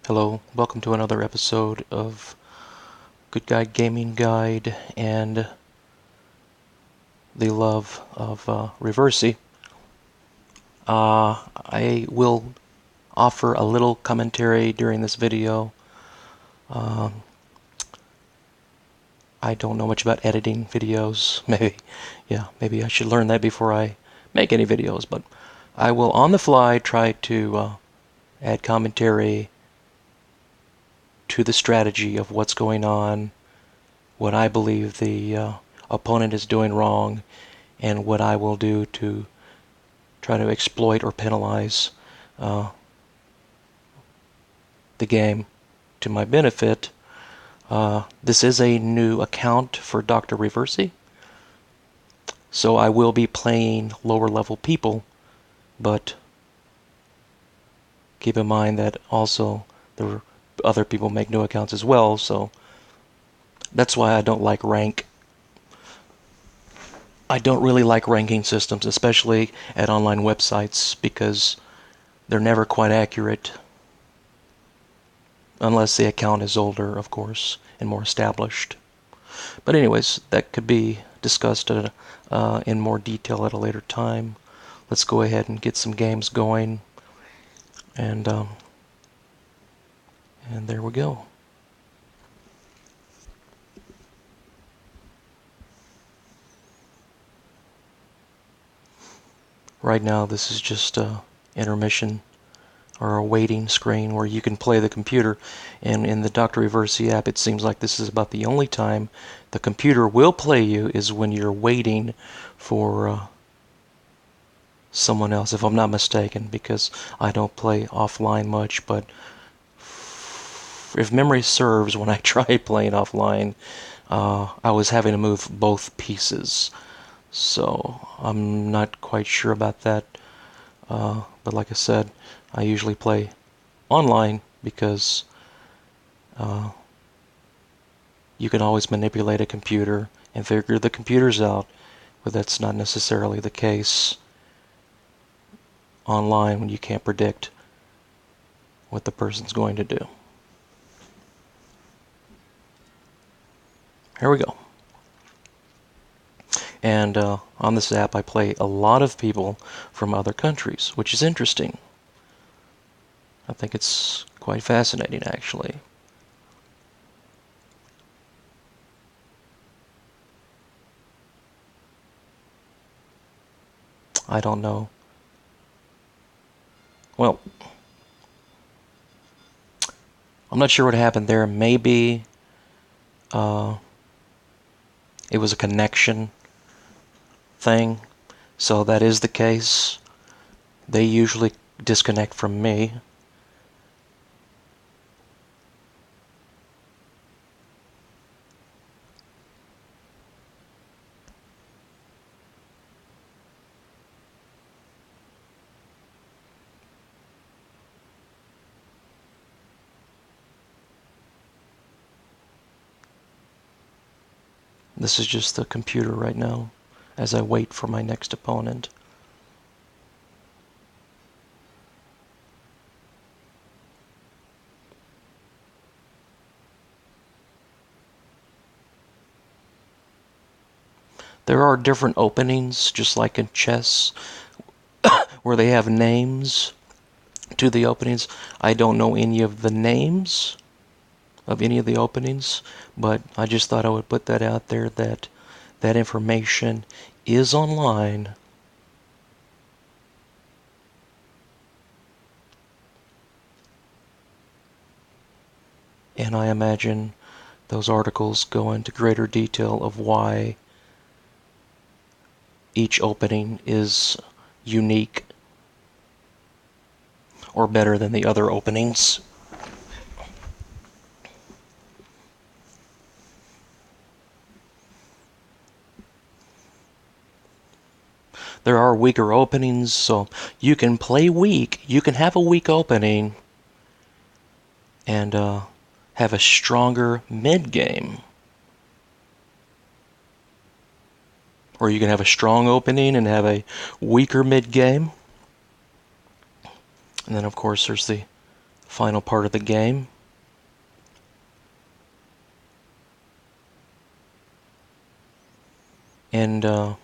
Hello, welcome to another episode of Good Guy Gaming Guide and the love of Reversi. I will offer a little commentary during this video. Um, I don't know much about editing videos. Maybe I should learn that before I make any videos, but I will on the fly try to add commentary to the strategy of what's going on, what I believe the opponent is doing wrong, and what I will do to try to exploit or penalize uh, the game to my benefit. This is a new account for Dr. Reversi, so I will be playing lower level people, but keep in mind that also the other people make new accounts as well, so that's why I don't like rank. I don't really like ranking systems, especially at online websites, because they're never quite accurate, unless the account is older, of course, and more established. But anyways, that could be discussed in more detail at a later time. Let's go ahead and get some games going, and there we go. Right now, this is just intermission or a waiting screen where you can play the computer. And in the Dr. Reversi app, it seems like this is about the only time the computer will play you is when you're waiting for someone else, if I'm not mistaken, because I don't play offline much. But if memory serves, when I tried playing offline, I was having to move both pieces. So I'm not quite sure about that. But like I said, I usually play online because you can always manipulate a computer and figure the computers out, but that's not necessarily the case online when you can't predict what the person's going to do. Here we go. And on this app I play a lot of people from other countries, which is interesting. I think it's quite fascinating, actually. I don't know. Well, I'm not sure what happened there. Maybe it was a connection thing. So that is the case. They usually disconnect from me. This is just the computer right now as I wait for my next opponent. There are different openings, just like in chess, where they have names to the openings. I don't know any of the names of any of the openings, but I just thought I would put that out there, that that information is online. And I imagine those articles go into greater detail of why each opening is unique or better than the other openings. There are weaker openings, so you can play weak. You can have a weak opening and have a stronger mid-game. Or you can have a strong opening and have a weaker mid-game. And then, of course, there's the final part of the game. And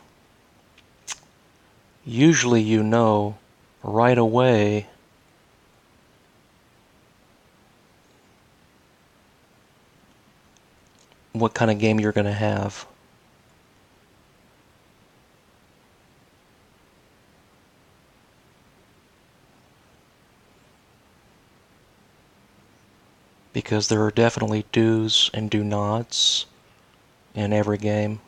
usually you know right away what kind of game you're going to have. Because there are definitely do's and do nots in every game.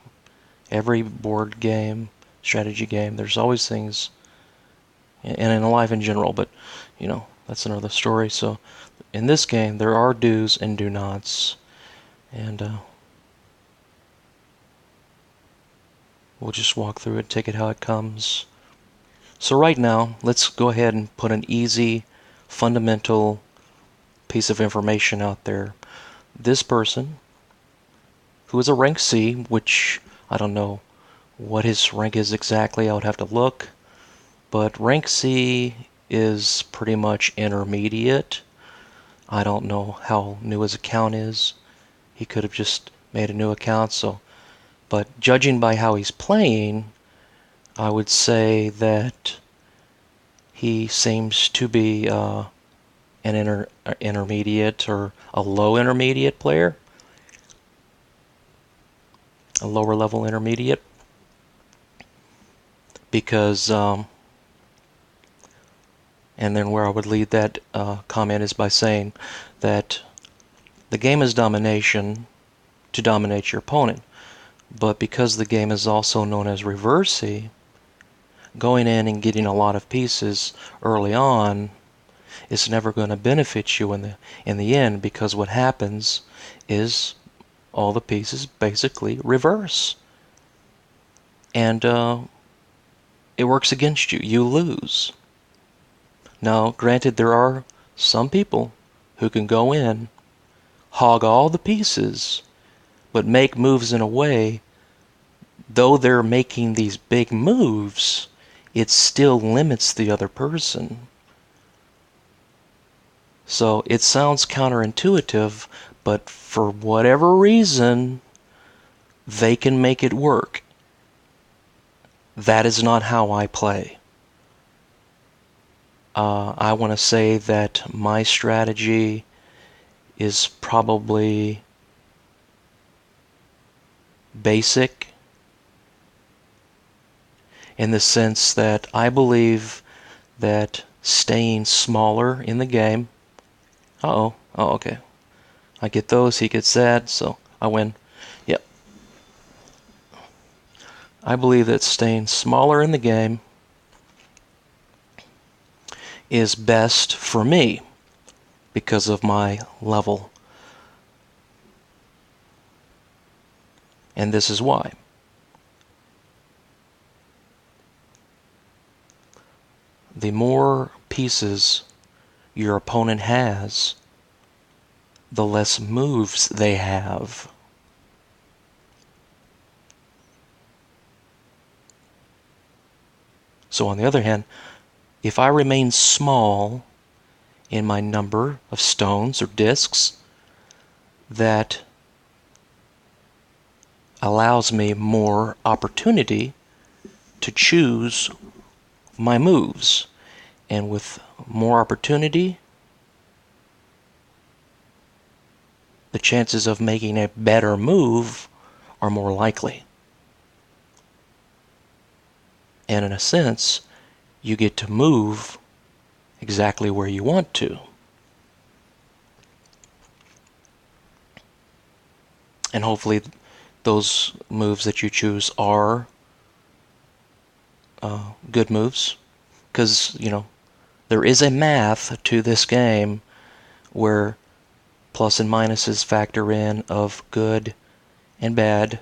Every board game, strategy game, there's always things, and in life in general, but you know, that's another story. So in this game, there are do's and do nots, and we'll just walk through it, take it how it comes. So right now, let's go ahead and put an easy, fundamental piece of information out there. This person, who is a rank C, which I don't know what his rank is exactly, I would have to look, but rank C is pretty much intermediate. I don't know how new his account is. He could have just made a new account, so, but judging by how he's playing, I would say that he seems to be an intermediate or a low intermediate player, a lower level intermediate, because and then where I would lead that comment is by saying that the game is domination to dominate your opponent, but because the game is also known as Reversi, going in and getting a lot of pieces early on is never going to benefit you in the end, because what happens is all the pieces basically reverse, and it works against you. You lose. Now, granted, there are some people who can go in, hog all the pieces, but make moves in a way, though they're making these big moves, it still limits the other person. So it sounds counterintuitive, but for whatever reason, they can make it work. That is not how I play. I want to say that my strategy is probably basic in the sense that I believe that staying smaller in the game. Oh, okay. I get those, he gets that, so I win. Yep. I believe that staying smaller in the game is best for me because of my level. And this is why. The more pieces your opponent has, the less moves they have. So on the other hand, if I remain small in my number of stones or discs, that allows me more opportunity to choose my moves. And with more opportunity, the chances of making a better move are more likely. And in a sense, you get to move exactly where you want to. And hopefully those moves that you choose are good moves. Because, you know, there is a math to this game where plus and minuses factor in of good and bad.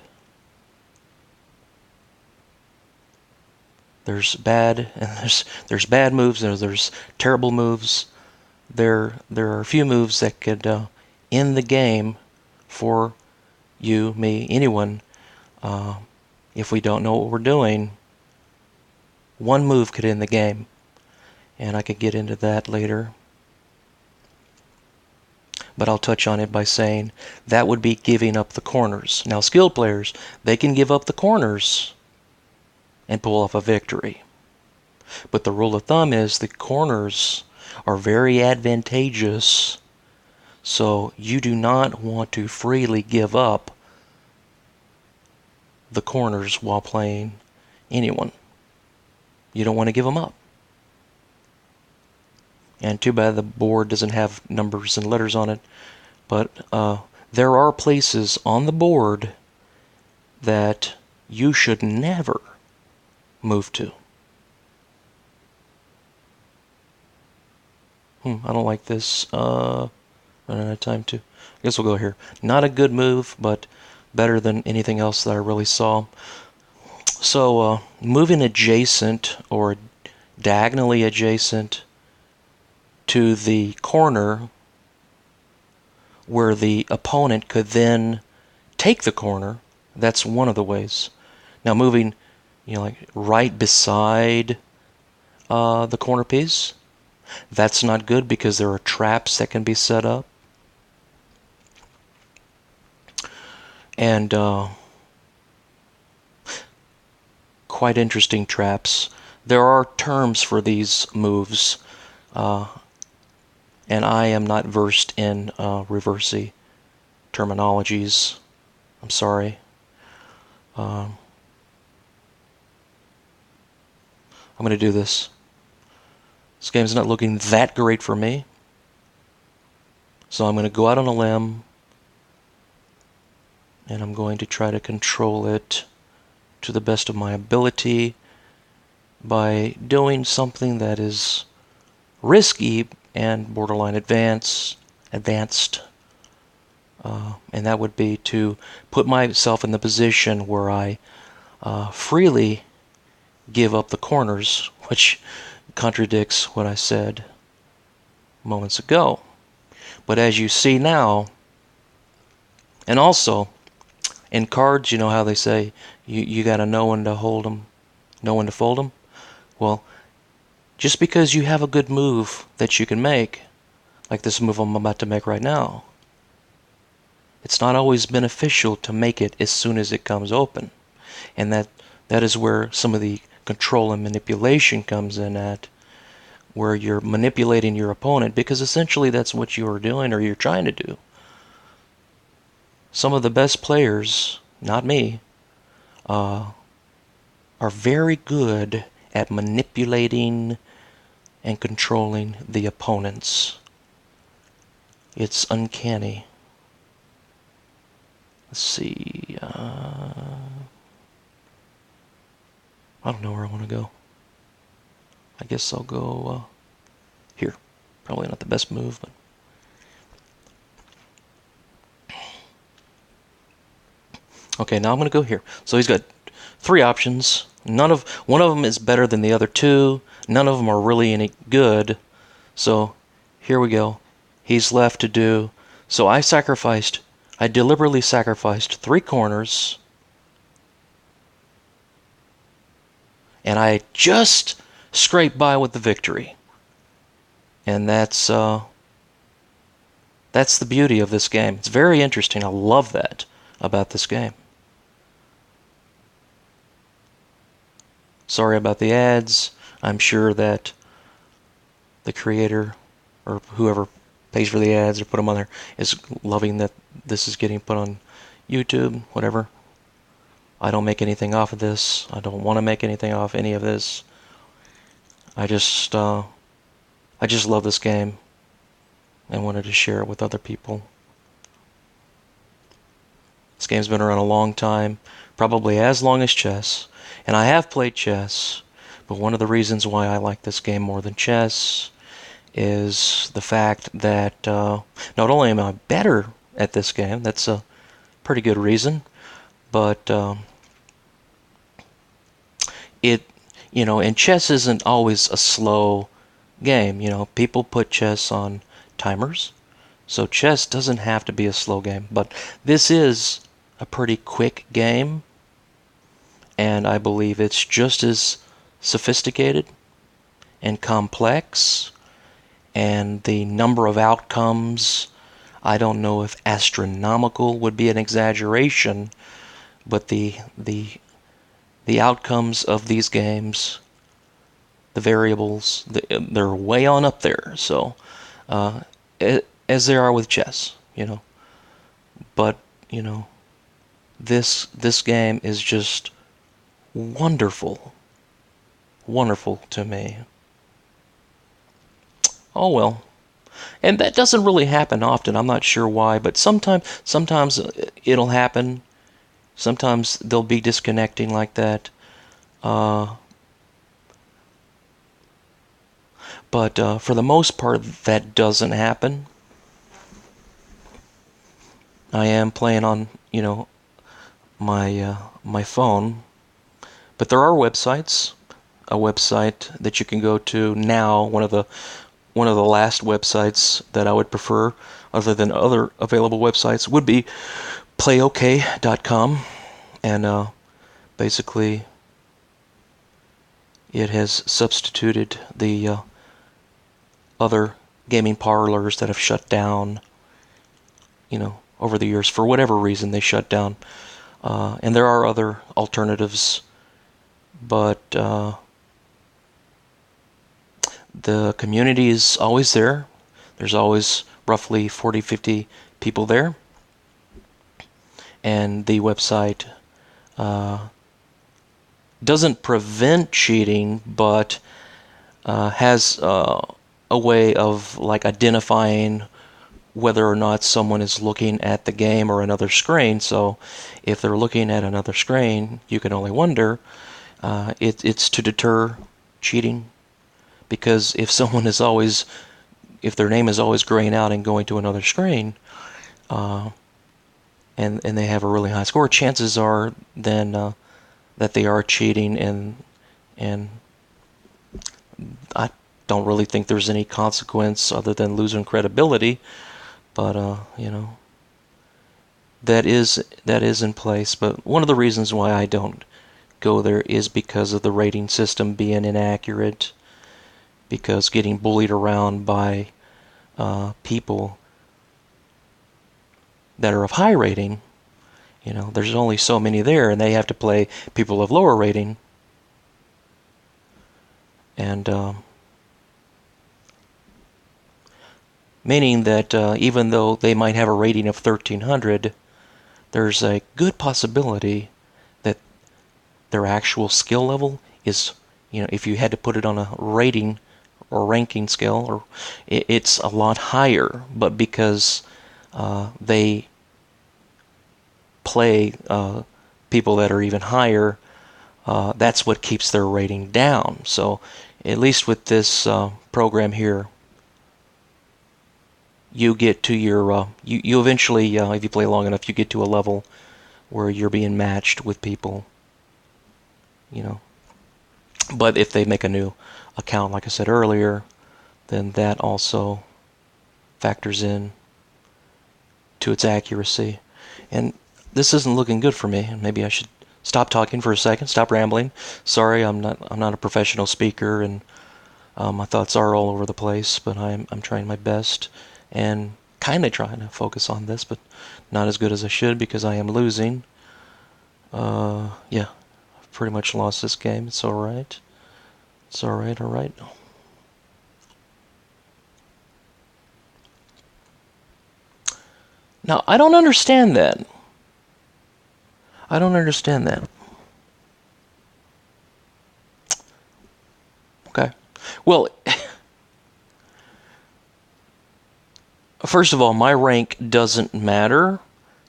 There's bad and there's bad moves, and there's terrible moves. There are a few moves that could end the game for you, me, anyone. If we don't know what we're doing, one move could end the game, and I could get into that later. but I'll touch on it by saying that would be giving up the corners. Now, skilled players, they can give up the corners and pull off a victory. But the rule of thumb is the corners are very advantageous, so you do not want to freely give up the corners while playing anyone. You don't want to give them up. And too bad the board doesn't have numbers and letters on it, but there are places on the board that you should never move to. I don't like this. Running out of time too. I guess we'll go here. Not a good move, but better than anything else that I really saw. So moving adjacent or diagonally adjacent to the corner where the opponent could then take the corner, that's one of the ways. Now moving, like right beside the corner piece, that's not good because there are traps that can be set up. And quite interesting traps. There are terms for these moves, and I am not versed in Reversi terminologies. I'm sorry. I'm going to do this. This game's not looking that great for me, so I'm going to go out on a limb, and I'm going to try to control it to the best of my ability by doing something that is risky and borderline advanced, and that would be to put myself in the position where I freely give up the corners, which contradicts what I said moments ago. But as you see now, and also in cards, you know how they say you got to know when to hold them, know when to fold them? Well, just because you have a good move that you can make, like this move I'm about to make right now, it's not always beneficial to make it as soon as it comes open. And that is where some of the control and manipulation comes in at, where you're manipulating your opponent, because essentially that's what you are doing or you're trying to do. Some of the best players, not me, are very good at manipulating and controlling the opponents. It's uncanny. Let's see. I don't know where I want to go. I guess I'll go here. Probably not the best move, but okay, now I'm going to go here. So he's got 3 options. One of them is better than the other 2. None of them are really any good. So here we go. He's left to do. So I deliberately sacrificed 3 corners, and I just scraped by with the victory. And that's the beauty of this game. It's very interesting. I love that about this game. Sorry about the ads. I'm sure that the creator or whoever pays for the ads or put them on there is loving that this is getting put on YouTube, whatever. I don't make anything off of this. I don't want to make anything off any of this. I just love this game and wanted to share it with other people. This game's been around a long time, probably as long as chess. And I have played chess, but one of the reasons why I like this game more than chess is the fact that not only am I better at this game, that's a pretty good reason, but and chess isn't always a slow game. People put chess on timers, so chess doesn't have to be a slow game, but this is a pretty quick game, and I believe it's just as sophisticated and complex, and the number of outcomes I don't know if astronomical would be an exaggeration, but the outcomes of these games, the variables, they're way on up there. So, uh, as they are with chess, But this game is just wonderful, wonderful to me. Oh well. And that doesn't really happen often. I'm not sure why, but sometimes it'll happen. Sometimes they'll be disconnecting like that. Uh, but for the most part, that doesn't happen. I am playing on, my phone, but there are websites. A website that you can go to now, one of the last websites that I would prefer, other than other available websites, would be playok.com, and basically it has substituted the other gaming parlors that have shut down, over the years for whatever reason they shut down. And there are other alternatives, but the community is always there. There's always roughly 40, 50 people there. And the website doesn't prevent cheating, but has a way of like identifying whether or not someone is looking at the game or another screen. So if they're looking at another screen, you can only wonder. It's to deter cheating, because if their name is always graying out and going to another screen, and they have a really high score, chances are then that they are cheating, and I don't really think there's any consequence other than losing credibility. But that is in place. But one of the reasons why I don't go there is because of the rating system being inaccurate, because getting bullied around by people that are of high rating, there's only so many there, and they have to play people of lower rating. And meaning that even though they might have a rating of 1300, there's a good possibility that their actual skill level is, if you had to put it on a rating or ranking scale, or it's a lot higher. But because they play people that are even higher, that's what keeps their rating down. So at least with this program here, you get to your you eventually, if you play long enough, you get to a level where you're being matched with people, But if they make a new account, like I said earlier, then that also factors in to its accuracy. And this isn't looking good for me. Maybe I should stop talking for a second, stop rambling. Sorry, I'm not a professional speaker, and my thoughts are all over the place, but I'm trying my best and kind of trying to focus on this, but not as good as I should because I am losing. Yeah, I've pretty much lost this game. It's alright. It's alright, alright. Now, I don't understand that. I don't understand that. Okay. Well, first of all, my rank doesn't matter.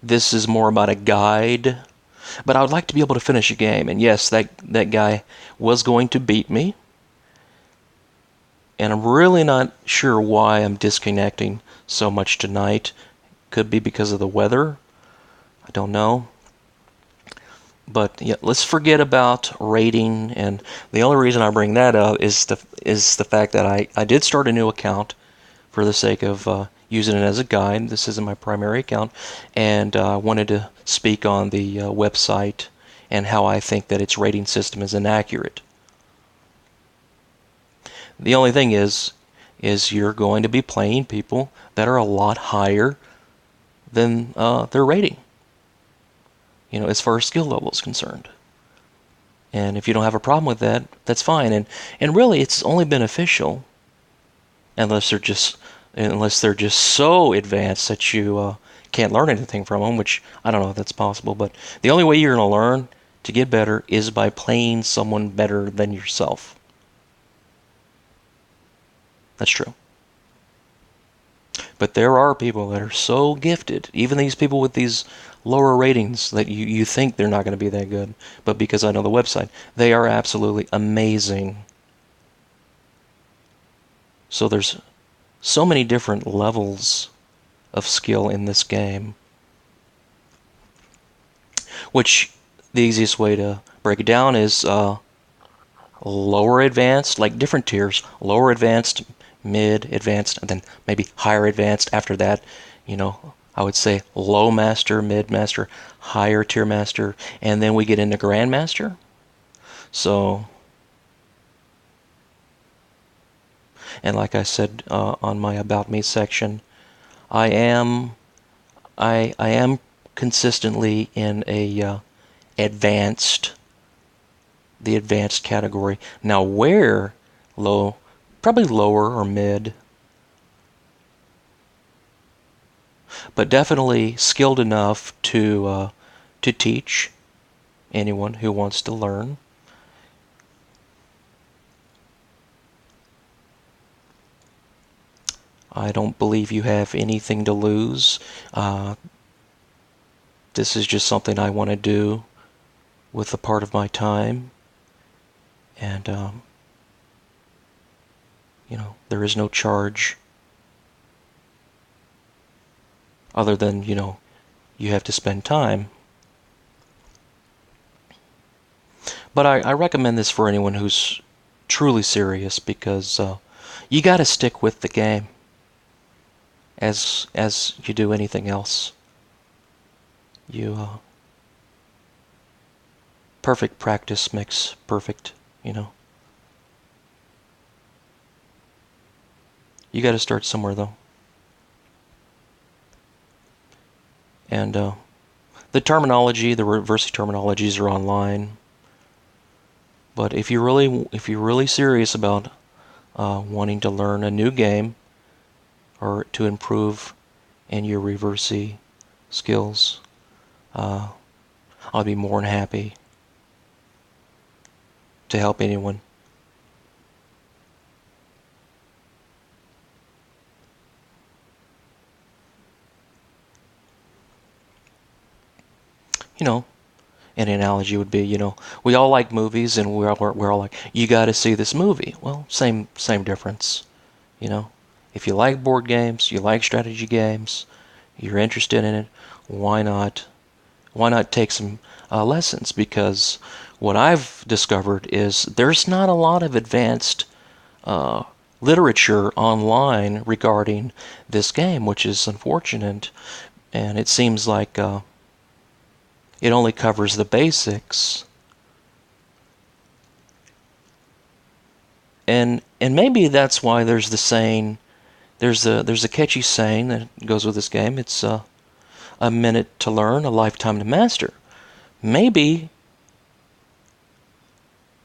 This is more about a guide. But I would like to be able to finish a game. And yes, that guy was going to beat me. And I'm really not sure why I'm disconnecting so much tonight. Could be because of the weather. I don't know. But yeah, let's forget about rating. And the only reason I bring that up is the fact that I did start a new account for the sake of using it as a guide. This isn't my primary account, and I wanted to speak on the website and how I think that its rating system is inaccurate. The only thing is you're going to be playing people that are a lot higher than their rating, as far as skill level is concerned. And if you don't have a problem with that, that's fine. And really, it's only beneficial unless they're just so advanced that you can't learn anything from them, which I don't know if that's possible. But the only way you're going to learn to get better is by playing someone better than yourself. That's true. But there are people that are so gifted, even these people with these lower ratings, that you think they're not going to be that good. But because I know the website, they are absolutely amazing. So there's so many different levels of skill in this game, which the easiest way to break it down is lower advanced, like different tiers, lower advanced, mid advanced, and then maybe higher advanced after that. I would say low master, mid master, higher tier master, and then we get into grandmaster. So, and like I said on my about me section, I am I am consistently in a advanced the advanced category. Now where low, probably lower or mid, but definitely skilled enough to teach anyone who wants to learn. I don't believe you have anything to lose. This is just something I want to do with a part of my time, and there is no charge other than you have to spend time. But I recommend this for anyone who's truly serious, because you got to stick with the game as you do anything else. You perfect practice makes perfect. You got to start somewhere though, and the terminology, the Reversi terminologies are online. But if you're really serious about wanting to learn a new game or to improve in your Reversi skills, I'll be more than happy to help anyone. An analogy would be, we all like movies, and we're all like, you got to see this movie. Well, same difference. If you like board games, you like strategy games, you're interested in it, why not take some lessons? Because what I've discovered is there's not a lot of advanced literature online regarding this game, which is unfortunate. And it seems like it only covers the basics. And maybe that's why there's the saying, there's a catchy saying that goes with this game. It's a minute to learn, a lifetime to master. Maybe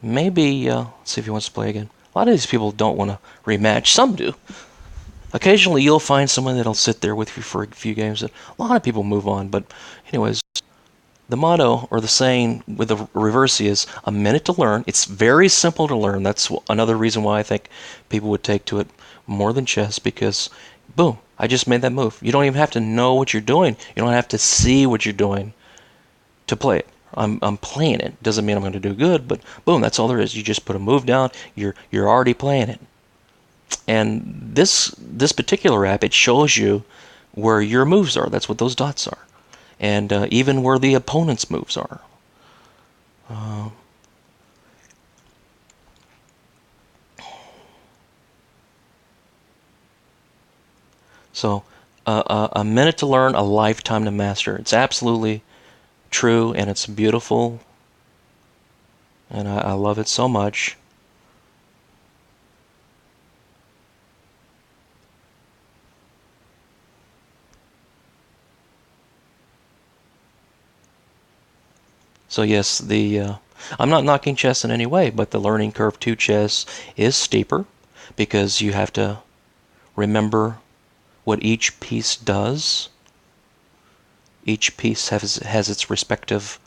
let's see if he wants to play again. A lot of these people don't want to rematch. Some do. Occasionally you'll find someone that'll sit there with you for a few games. A lot of people move on, but anyways, the motto or the saying with the Reversi is a minute to learn. It's very simple to learn. That's another reason why I think people would take to it more than chess, because boom, I just made that move. You don't even have to know what you're doing. You don't have to see what you're doing to play it. I'm playing it. Doesn't mean I'm going to do good, but boom, that's all there is. You just put a move down. You're already playing it. And this particular app, it shows you where your moves are. That's what those dots are, and even where the opponent's moves are. So a minute to learn, a lifetime to master. It's absolutely true, and it's beautiful, and I love it so much. So yes, I'm not knocking chess in any way, but the learning curve to chess is steeper because you have to remember what each piece does. Each piece has its respective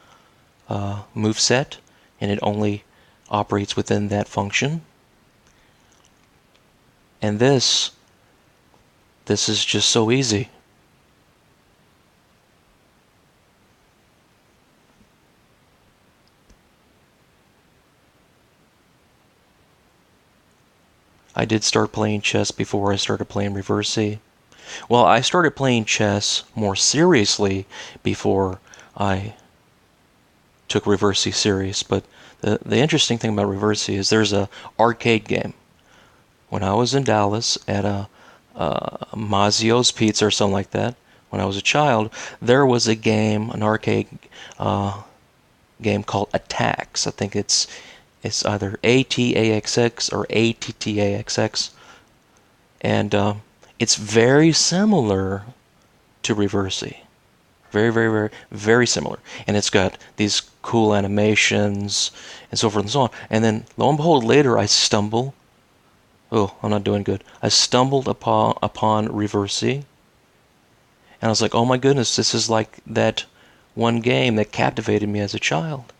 move set, and it only operates within that function. And this is just so easy. I did start playing chess before I started playing Reversi. Well, I started playing chess more seriously before I took Reversi serious, but the interesting thing about Reversi is there's a arcade game. When I was in Dallas at a Mazio's Pizza or something like that, when I was a child, there was a game, an arcade game called Attacks. I think it's either ATAXX or ATTAXX, and it's very similar to Reversi. Very, very, very, very similar. And it's got these cool animations and so forth and so on. And then, lo and behold, later I stumble. Oh, I'm not doing good. I stumbled upon Reversi, and I was like, oh my goodness, this is like that one game that captivated me as a child.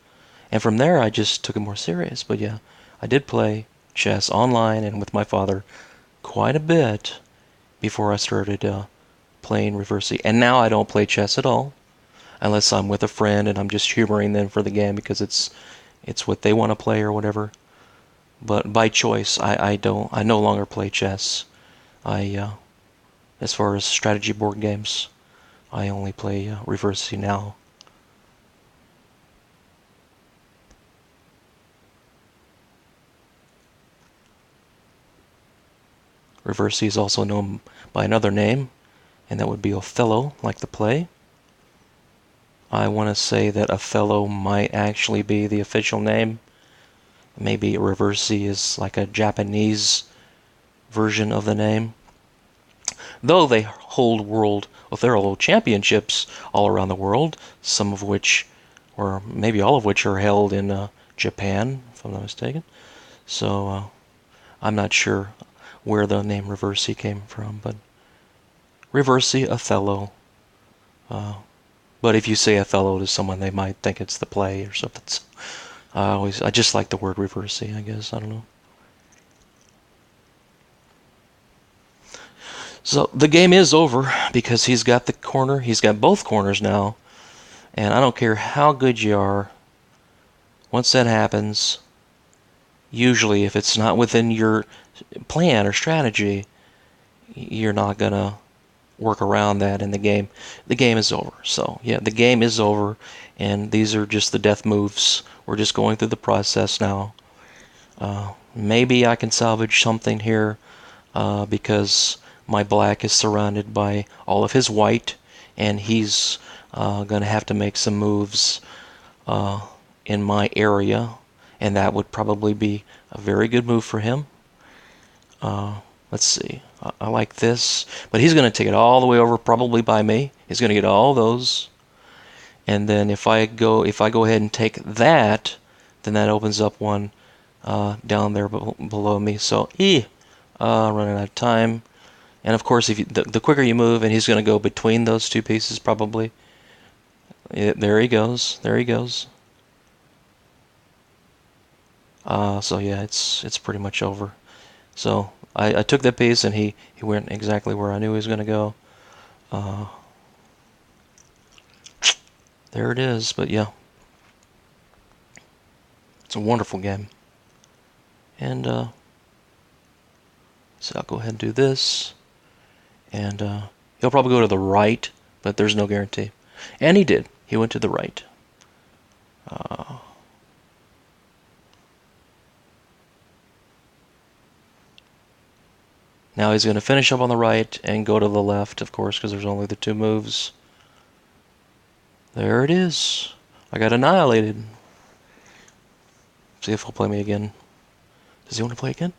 And from there, I just took it more serious. But yeah, I did play chess online and with my father quite a bit before I started playing Reversi. And now I don't play chess at all, unless I'm with a friend and I'm just humoring them for the game because it's what they want to play or whatever. But by choice, I no longer play chess. As far as strategy board games, I only play Reversi now. Reversi is also known by another name, and that would be Othello, like the play. I want to say that Othello might actually be the official name. Maybe Reversi is like a Japanese version of the name. Though they hold Othello championships all around the world, some of which, or maybe all of which, are held in Japan, if I'm not mistaken. So I'm not sure where the name Reversi came from, but Reversi, Othello. But if you say Othello to someone, they might think it's the play or something. So I just like the word Reversi, I guess. I don't know. So the game is over because he's got the corner. He's got both corners now. And I don't care how good you are. Once that happens, usually if it's not within your plan or strategy, you're not going to work around that in the game. The game is over. So yeah, the game is over. And these are just the death moves. We're just going through the process now. Maybe I can salvage something here because my black is surrounded by all of his white, and he's going to have to make some moves in my area, and that would probably be a very good move for him. Let's see. I like this, but he's going to take it all the way over, probably by me. He's going to get all those, and then if I go ahead and take that, then that opens up one down there below me. So running out of time. And of course, if the quicker you move, and he's going to go between those two pieces probably. There he goes. There he goes. So yeah, it's pretty much over. So I took that piece, and he went exactly where I knew he was going to go. There it is. But yeah, it's a wonderful game. And so I'll go ahead and do this. And he'll probably go to the right, but there's no guarantee. And he did. He went to the right. Now he's going to finish up on the right and go to the left, of course, because there's only the two moves. There it is. I got annihilated. See if he'll play me again. Does he want to play again?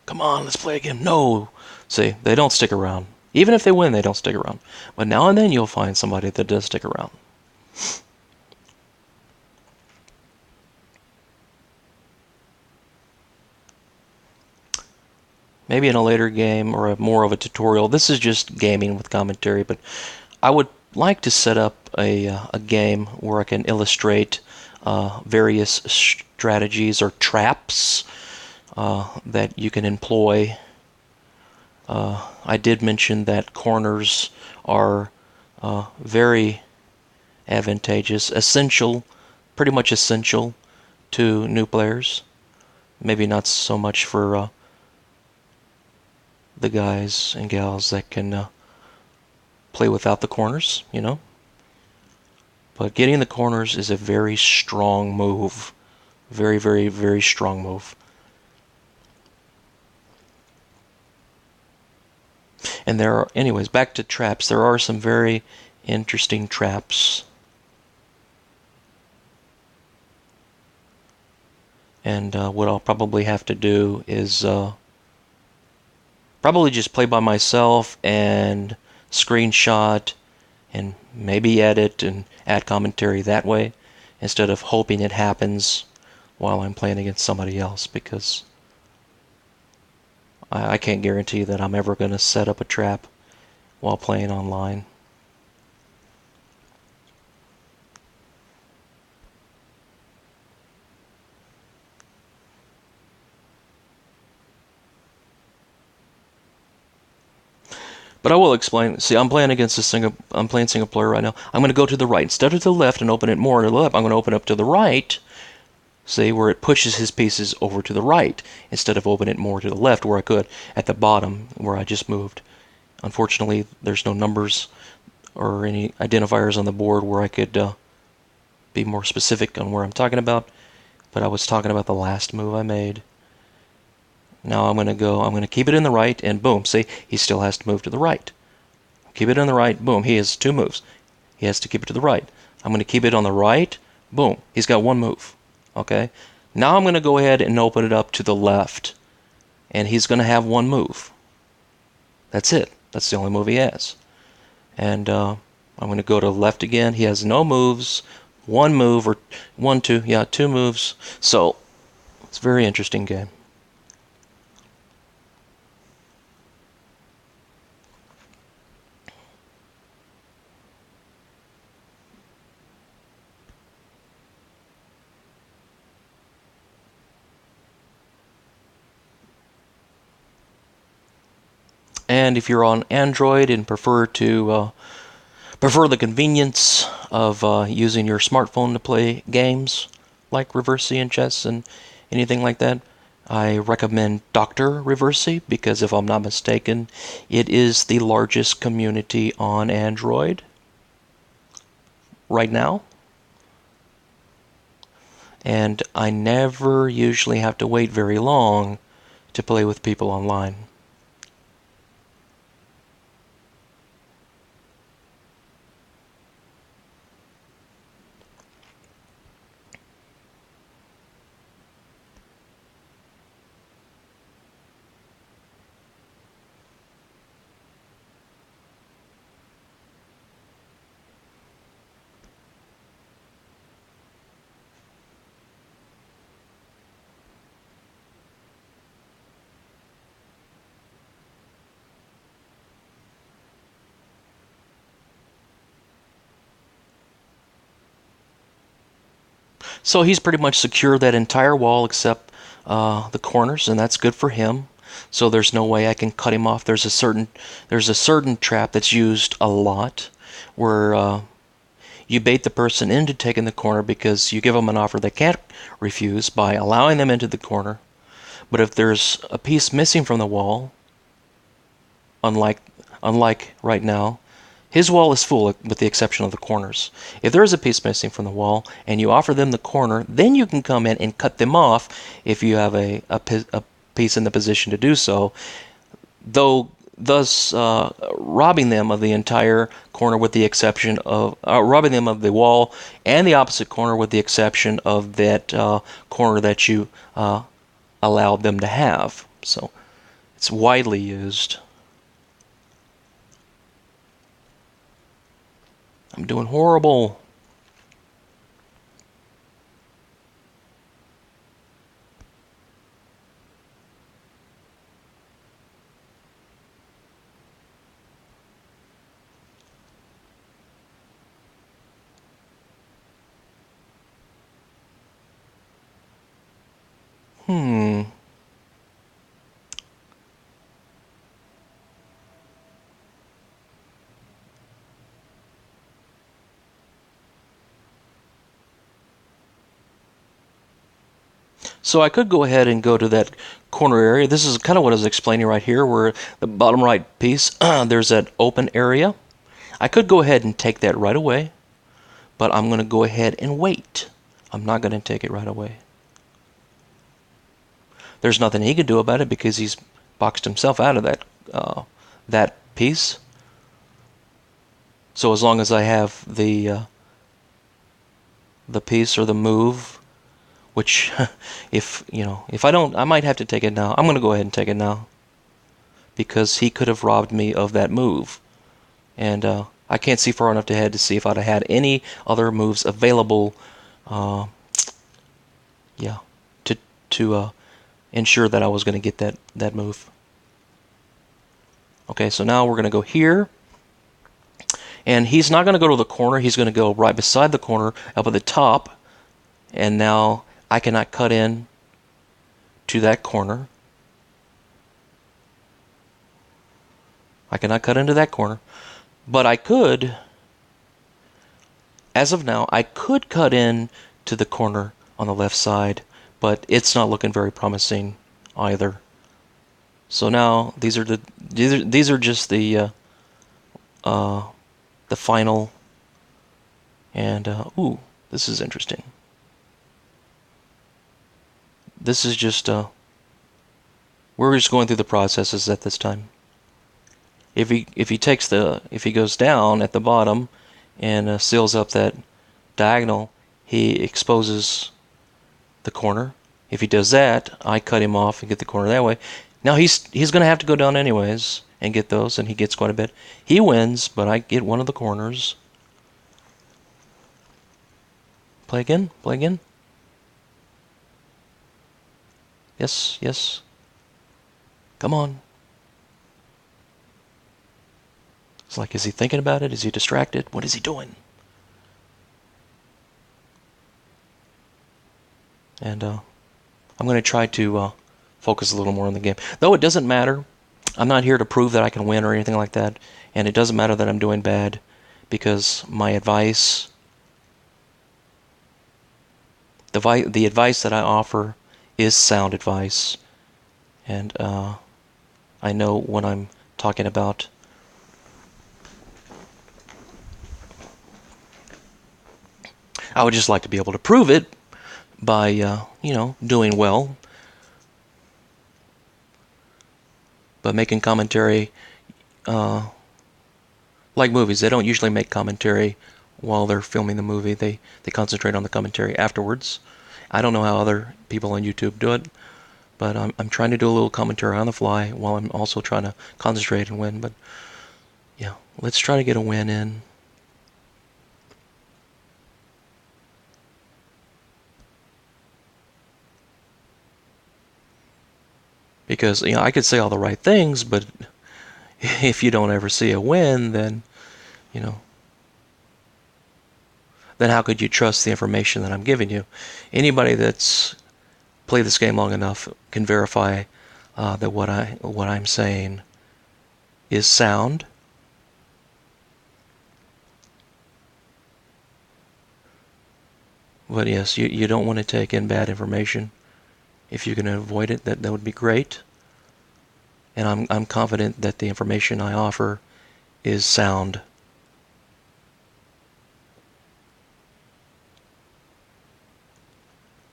Come on, let's play again. No! See, they don't stick around. Even if they win, they don't stick around. But now and then you'll find somebody that does stick around. maybe in a later game or more of a tutorial. This is just gaming with commentary, but I would like to set up a game where I can illustrate various strategies or traps that you can employ. I did mention that corners are very advantageous, essential, pretty much essential to new players. Maybe not so much for the guys and gals that can play without the corners, you know. But getting the corners is a very strong move. Very, very, very strong move. And there are, anyways, back to traps. There are some very interesting traps. And what I'll probably have to do is probably just play by myself and screenshot and maybe edit and add commentary that way instead of hoping it happens while I'm playing against somebody else, because I can't guarantee that I'm ever going to set up a trap while playing online. But I will explain. See, I'm playing single player right now. I'm going to go to the right instead of to the left and open it more to the left. I'm going to open up to the right. See, where it pushes his pieces over to the right instead of open it more to the left where I could at the bottom where I just moved. Unfortunately, there's no numbers or any identifiers on the board where I could be more specific on where I'm talking about. But I was talking about the last move I made. Now I'm going to keep it in the right, and boom, see, he still has to move to the right. Keep it on the right, boom, he has two moves. He has to keep it to the right. I'm going to keep it on the right, boom, he's got one move. Okay? Now I'm going to go ahead and open it up to the left, and he's going to have one move. That's it. That's the only move he has. And I'm going to go to the left again. He has no moves, one move, or two moves. So, it's a very interesting game. And if you're on Android and prefer the convenience of using your smartphone to play games like Reversi and chess and anything like that, I recommend Dr. Reversi, because if I'm not mistaken, it is the largest community on Android right now. And I never usually have to wait very long to play with people online. So he's pretty much secured that entire wall except the corners, and that's good for him. So there's no way I can cut him off. There's a certain trap that's used a lot where you bait the person into taking the corner because you give them an offer they can't refuse by allowing them into the corner. But if there's a piece missing from the wall, unlike right now, his wall is full with the exception of the corners. If there is a piece missing from the wall and you offer them the corner, then you can come in and cut them off if you have a piece in the position to do so, thus robbing them of the entire corner with the exception of robbing them of the wall and the opposite corner with the exception of that corner that you allowed them to have. So it's widely used. I'm doing horrible. Hmm. So I could go ahead and go to that corner area. This is kind of what I was explaining right here, where the bottom right piece, there's that open area. I could go ahead and take that right away, but I'm going to go ahead and wait. I'm not going to take it right away. There's nothing he can do about it because he's boxed himself out of that piece. So as long as I have the piece or the move, which if I don't, I might have to take it now. I'm going to go ahead and take it now because he could have robbed me of that move, and I can't see far enough ahead to see if I'd have had any other moves available. Uh, yeah, to ensure that I was going to get that move. Okay, so now we're going to go here. And he's not going to go to the corner. He's going to go right beside the corner, up at the top. And now I cannot cut in to that corner. I cannot cut into that corner. But I could, as of now, I could cut in to the corner on the left side. But it's not looking very promising either. So now these are just the final. And ooh, this is interesting. This is just we're just going through the processes at this time. If he goes down at the bottom and seals up that diagonal, he exposes the corner. If he does that, I cut him off and get the corner that way. Now he's going to have to go down anyways and get those, and he gets quite a bit. He wins, but I get one of the corners. Play again, play again. Yes, yes. Come on. It's like, is he thinking about it? Is he distracted? What is he doing? And I'm going to try to focus a little more on the game. Though it doesn't matter. I'm not here to prove that I can win or anything like that. And it doesn't matter that I'm doing bad, because my advice, the advice that I offer is sound advice. And I know what I'm talking about. I would just like to be able to prove it by, doing well. But making commentary, like movies, they don't usually make commentary while they're filming the movie. They concentrate on the commentary afterwards. I don't know how other people on YouTube do it, but I'm trying to do a little commentary on the fly while I'm also trying to concentrate and win. But yeah, let's try to get a win in. Because, I could say all the right things, but if you don't ever see a win, then, then how could you trust the information that I'm giving you? Anybody that's played this game long enough can verify that what I'm saying is sound. But yes, you don't want to take in bad information. If you can avoid it, that would be great. And I'm confident that the information I offer is sound.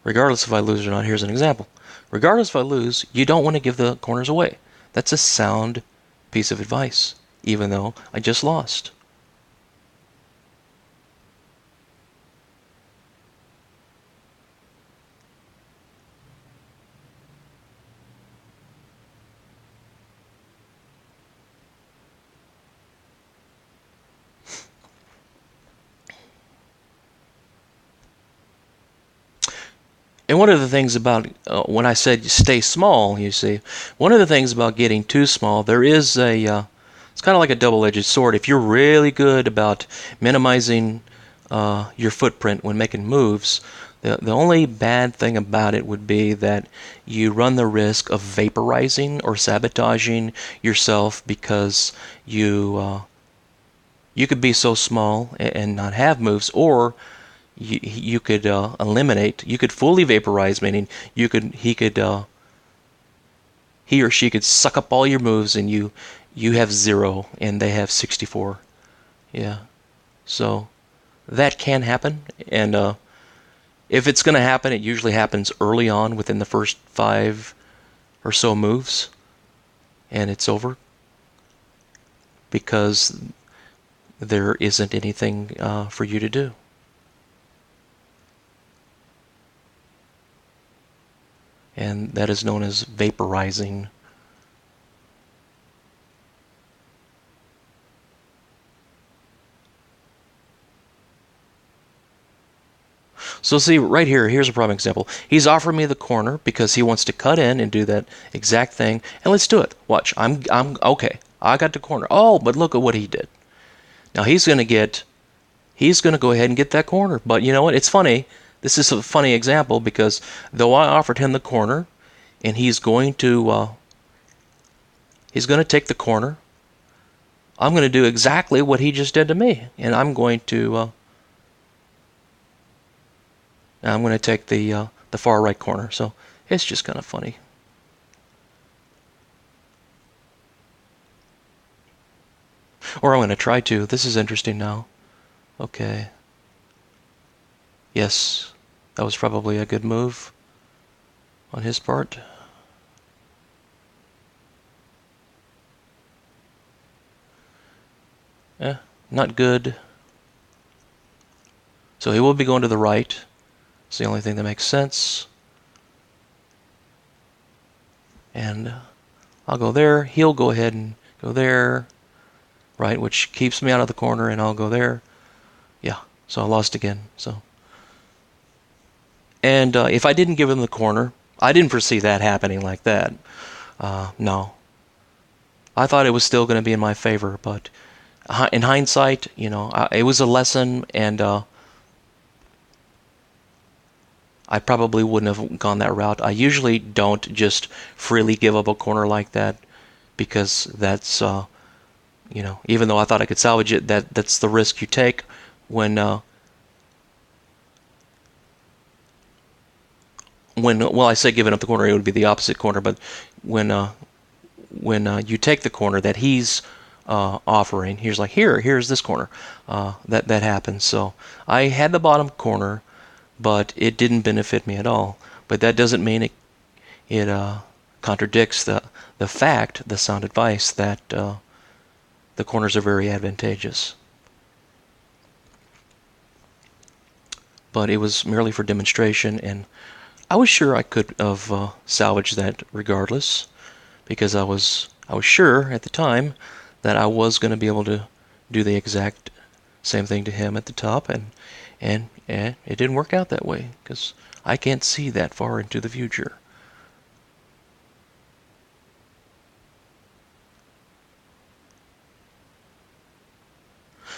Regardless if I lose or not, here's an example. Regardless if I lose, you don't want to give the corners away. That's a sound piece of advice, even though I just lost. And one of the things about, when I said stay small, you see, one of the things about getting too small, there is it's kind of like a double-edged sword. If you're really good about minimizing your footprint when making moves, The only bad thing about it would be that you run the risk of vaporizing or sabotaging yourself because you could be so small and not have moves, or you could eliminate. You could fully vaporize, meaning he or she could suck up all your moves, and you have 0 and they have 64. Yeah, so that can happen, and if it's going to happen, it usually happens early on within the first 5 or so moves, and it's over because there isn't anything for you to do. And that is known as vaporizing. So see, right here, here's a prime example. He's offering me the corner because he wants to cut in and do that exact thing. And let's do it. Watch. I'm okay. I got the corner. Oh, but look at what he did. Now he's going to go ahead and get that corner. But you know what? It's funny. This is a funny example because though I offered him the corner, and he's going to take the corner, I'm going to do exactly what he just did to me, and I'm going to take the far right corner. So it's just kind of funny. Or I'm going to try to. This is interesting now. Okay. Yes, that was probably a good move on his part. Not good. So he will be going to the right. It's the only thing that makes sense. And I'll go there. He'll go ahead and go there. Right, which keeps me out of the corner, and I'll go there. Yeah, so I lost again. So, and if I didn't give him the corner, I didn't foresee that happening like that. No. I thought it was still going to be in my favor, but in hindsight, it was a lesson, and I probably wouldn't have gone that route. I usually don't just freely give up a corner like that, because that's, even though I thought I could salvage it, that's the risk you take when well, I say giving up the corner, it would be the opposite corner, but when you take the corner that he's offering, he's like, here's this corner, that happens. So I had the bottom corner, but it didn't benefit me at all. But that doesn't mean it contradicts the sound advice that the corners are very advantageous. But it was merely for demonstration, and I was sure I could have salvaged that regardless, because I was sure at the time that I was going to be able to do the exact same thing to him at the top, and it didn't work out that way because I can't see that far into the future.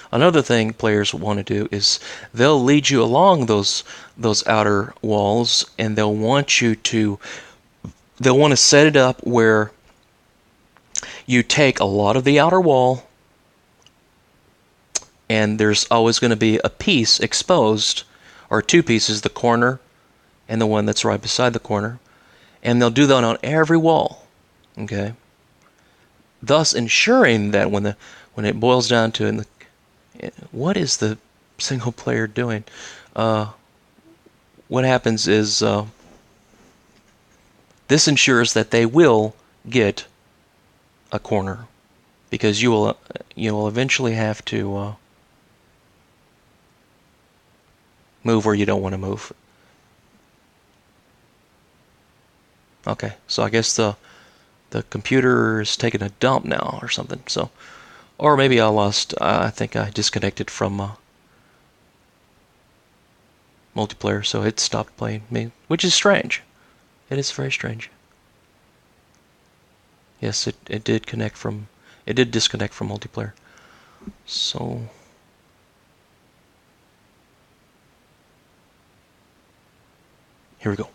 Another thing players want to do is they'll lead you along those outer walls, and they'll want to set it up where you take a lot of the outer wall, and there's always going to be a piece exposed, or 2 pieces, the corner and the one that's right beside the corner, and they'll do that on every wall, okay? Thus ensuring that when it boils down to it, what is the single player doing? What happens is this ensures that they will get a corner, because you will eventually have to move where you don't want to move. Okay, so I guess the computer is taking a dump now or something. So, or maybe I think I disconnected from multiplayer, so it stopped playing me, which is strange. It is very strange. Yes, it did disconnect from multiplayer. So Here we go.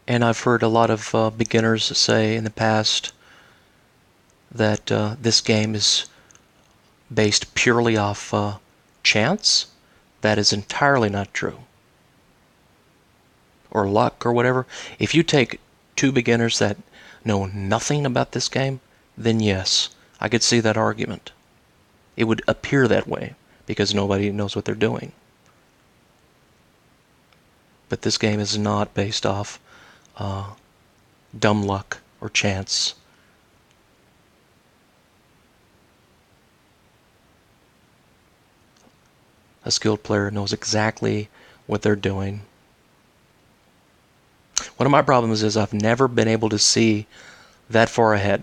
And I've heard a lot of beginners say in the past that this game is based purely off chance. That is entirely not true. Or luck or whatever. If you take two beginners that know nothing about this game, then yes, I could see that argument. It would appear that way because nobody knows what they're doing. But this game is not based off dumb luck or chance. A skilled player knows exactly what they're doing. One of my problems is I've never been able to see that far ahead.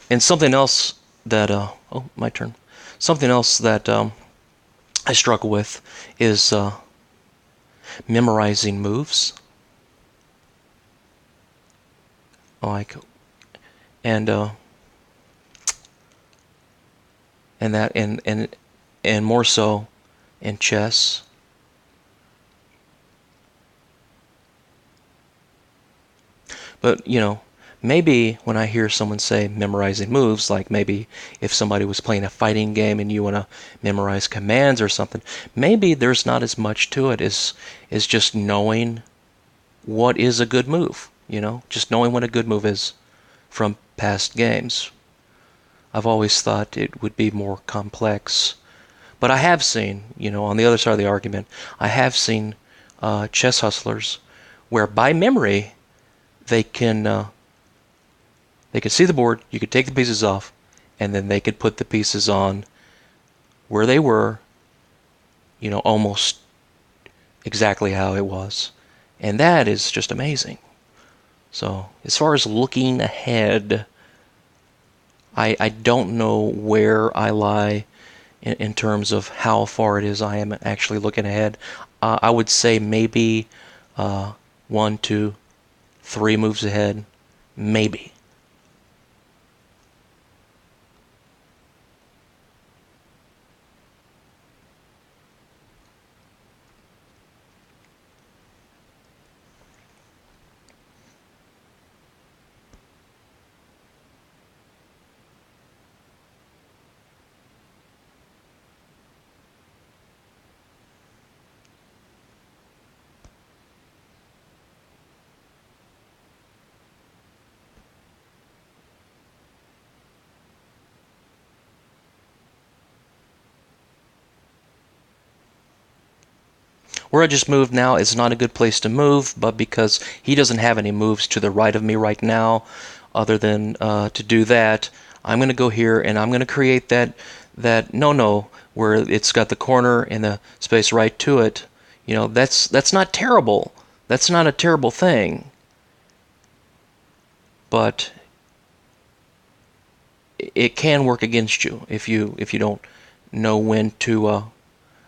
And something else that, oh, my turn. Something else that I struggle with is memorizing moves. Like, and that, and more so in chess. But, you know, maybe when I hear someone say memorizing moves, like maybe if somebody was playing a fighting game and you want to memorize commands or something, maybe there's not as much to it as just knowing what is a good move, you know, just knowing what a good move is from past games. I've always thought it would be more complex. But I have seen, you know, on the other side of the argument, I have seen chess hustlers where by memory they can see the board, you could take the pieces off, and then they could put the pieces on where they were, you know, almost exactly how it was. And that is just amazing. So, as far as looking ahead, I don't know where I lie in terms of how far it is I am actually looking ahead. I would say maybe 1, 2, 3 moves ahead. Maybe. Where I just moved now is not a good place to move, but because he doesn't have any moves to the right of me right now, other than to do that, I'm going to go here and I'm going to create that no where it's got the corner and the space right to it. You know, that's not terrible. That's not a terrible thing. But it can work against you if you don't know when to or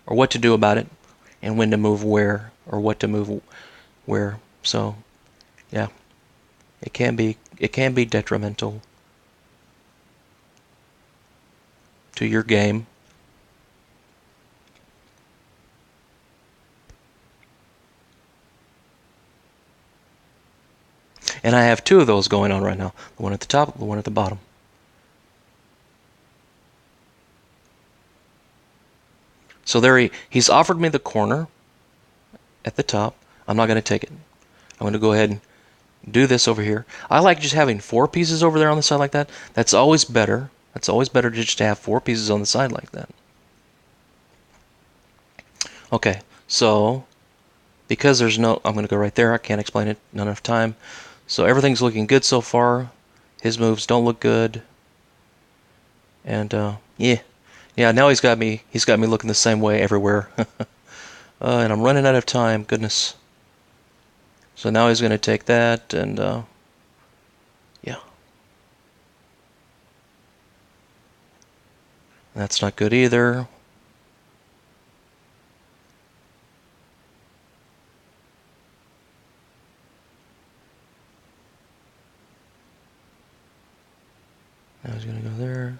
what to do about it, and when to move where or what to move where. So, yeah, it can be detrimental to your game. And I have two of those going on right now. The one at the top, the one at the bottom. So there he's offered me the corner at the top. I'm not going to take it. I'm going to go ahead and do this over here. I like just having 4 pieces over there on the side like that. That's always better. That's always better just to have 4 pieces on the side like that. Okay, so because there's no, I'm going to go right there. I can't explain it. Not enough time. So everything's looking good so far. His moves don't look good. And yeah. Now he's got me looking the same way everywhere. And I'm running out of time. Goodness. So now he's going to take that and yeah. That's not good either. Now he's going to go there.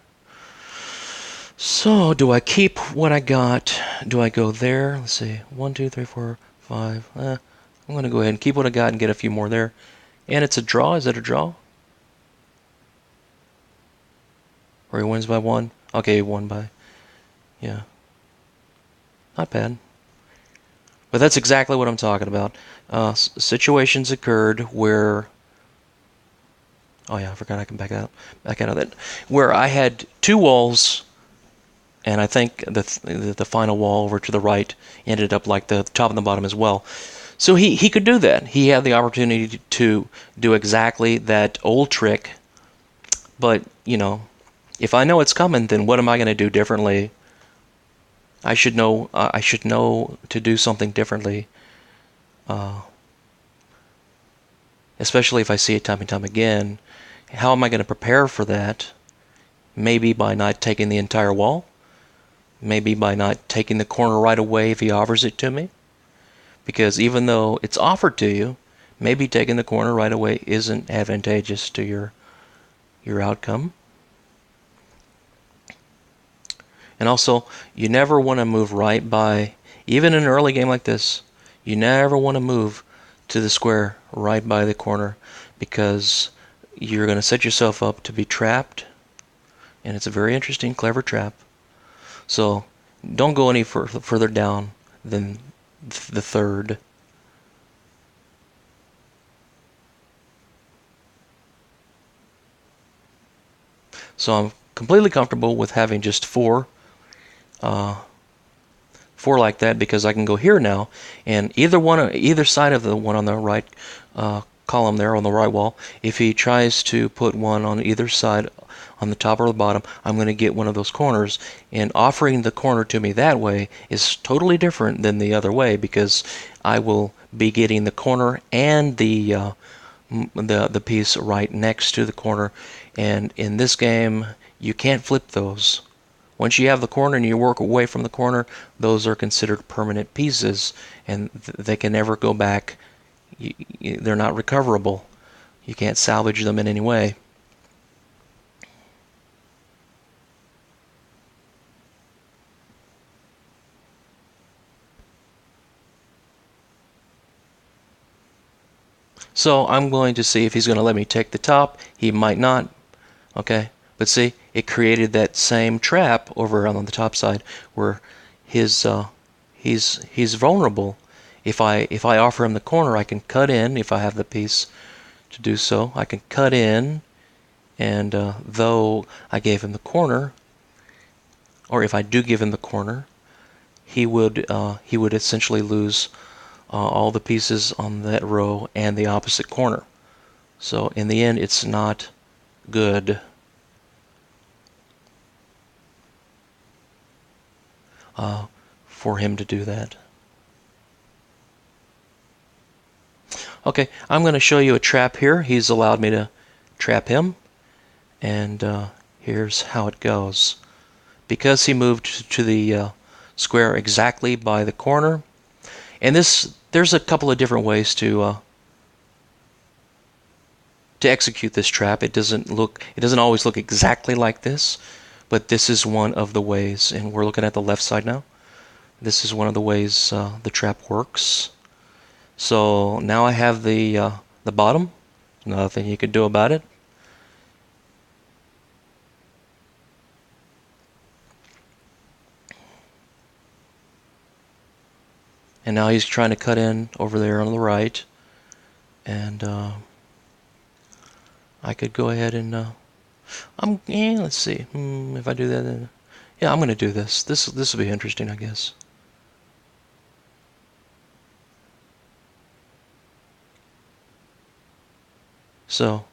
So, do I keep what I got? Do I go there? Let's see. 1, 2, 3, 4, 5. I'm going to go ahead and keep what I got and get a few more there. And it's a draw. Is it a draw? Or he wins by 1? Okay, he won by... Yeah. Not bad. But that's exactly what I'm talking about. Situations occurred where... Oh yeah, I forgot I can back out of that. Where I had 2 walls, and I think the final wall over to the right ended up like the top and the bottom as well. So he could do that. He had the opportunity to do exactly that old trick. But, you know, if I know it's coming, then what am I going to do differently? I should know to do something differently. Especially if I see it time and time again. How am I going to prepare for that? Maybe by not taking the entire wall. Maybe by not taking the corner right away if he offers it to me. Because even though it's offered to you, maybe taking the corner right away isn't advantageous to your outcome. And also, you never want to move right by, even in an early game like this, you never want to move to the square right by the corner, because you're going to set yourself up to be trapped, and it's a very interesting, clever trap. So don't go any further down than the third. So I'm completely comfortable with having just 4 like that, because I can go here now, and either side of the one on the right column there on the right wall, if he tries to put one on either side on the top or the bottom, I'm going to get one of those corners, and offering the corner to me that way is totally different than the other way, because I will be getting the corner and the piece right next to the corner, and in this game you can't flip those. Once you have the corner and you work away from the corner, those are considered permanent pieces, and they can never go back. They're not recoverable. You can't salvage them in any way. So I'm going to see if he's going to let me take the top. He might not. Okay, but see, it created that same trap over on the top side where he's vulnerable. If I offer him the corner, I can cut in. If I have the piece to do so, I can cut in, and though I gave him the corner, or if I do give him the corner, he would essentially lose all the pieces on that row and the opposite corner. So in the end, it's not good. For him to do that. Okay, I'm going to show you a trap here. He's allowed me to trap him, and here's how it goes. Because he moved to the square exactly by the corner, and there's a couple of different ways to execute this trap. It doesn't always look exactly like this, but this is one of the ways, and we're looking at the left side now. This is one of the ways the trap works. So now I have the bottom. Nothing you can do about it. And now he's trying to cut in over there on the right, and I could go ahead and let's see. If I do that, then, yeah, I'm going to do this. This will be interesting, I guess. So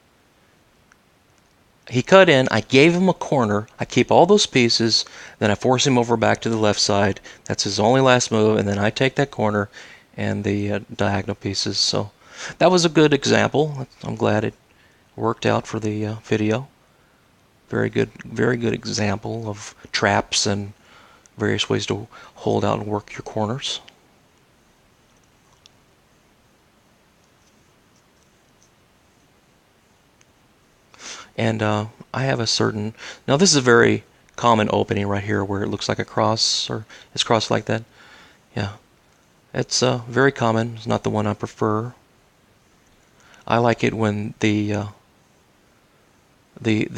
he cut in, I gave him a corner, I keep all those pieces, then I force him over back to the left side. That's his only last move, and then I take that corner and the diagonal pieces. So that was a good example. I'm glad it worked out for the video. very good example of traps and various ways to hold out and work your corners. And I have a certain, now this is a very common opening right here where it looks like a cross, or it's crossed like that. Yeah, it's very common. It's not the one I prefer. I like it when the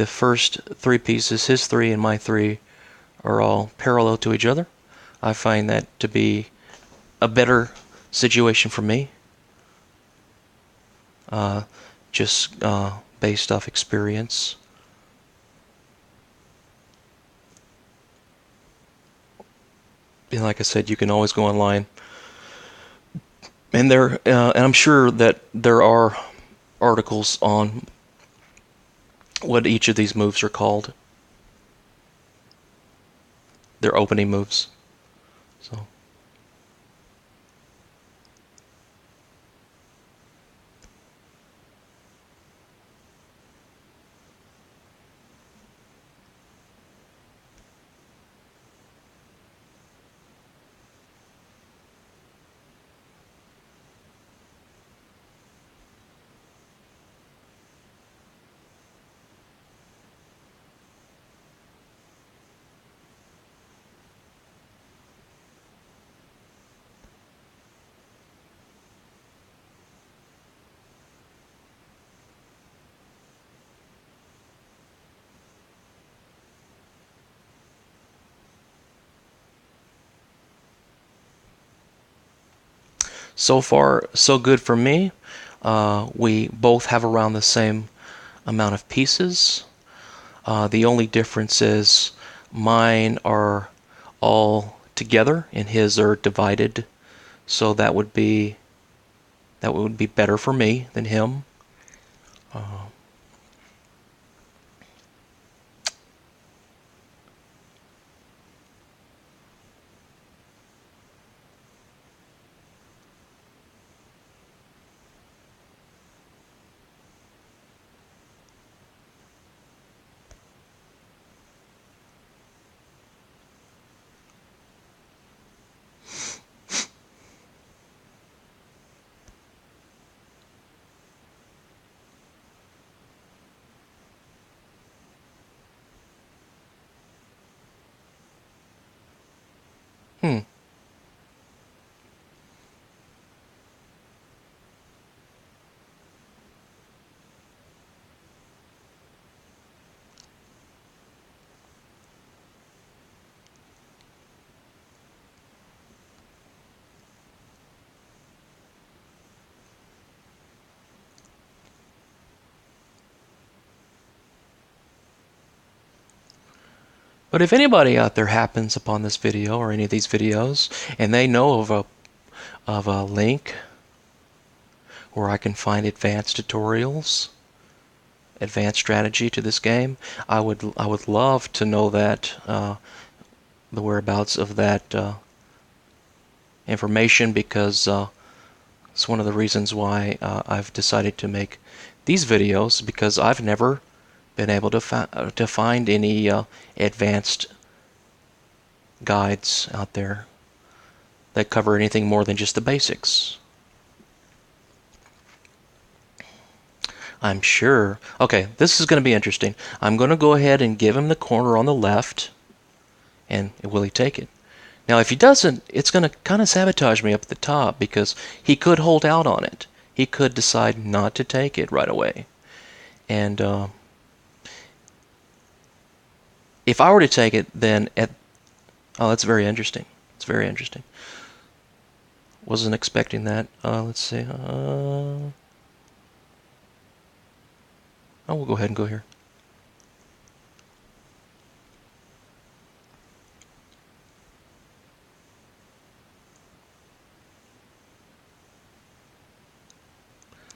first three pieces, his three and my three, are all parallel to each other. I find that to be a better situation for me, uh, just based off experience. And like I said, you can always go online, and and I'm sure that there are articles on what each of these moves are called. They're opening moves. So. So far, so good for me. We both have around the same amount of pieces. The only difference is mine are all together and his are divided. So that would be better for me than him. Uh, hmm. But if anybody out there happens upon this video or any of these videos and they know of a link where I can find advanced tutorials, advanced strategy to this game, I would love to know that the whereabouts of that information, because it's one of the reasons why I've decided to make these videos, because I've never been able to find any advanced guides out there that cover anything more than just the basics. I'm sure. Okay, this is going to be interesting. I'm going to go ahead and give him the corner on the left, and will he take it? Now, if he doesn't, it's going to kind of sabotage me up at the top, because he could hold out on it. He could decide not to take it right away. And if I were to take it, then oh, that's very interesting. It's very interesting. Wasn't expecting that. Let's see. Oh, we'll go ahead and go here.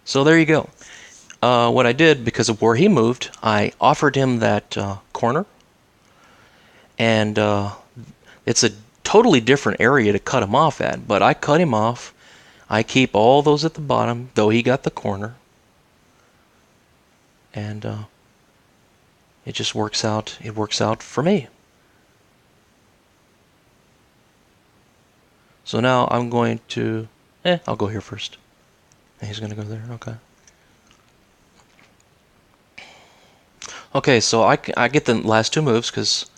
So there you go. What I did, because of where he moved, I offered him that corner. And it's a totally different area to cut him off at. But I cut him off. I keep all those at the bottom, though he got the corner. And It just works out. It works out for me. So now I'm going to, I'll go here first. And he's going to go there. Okay. Okay, so I get the last two moves because,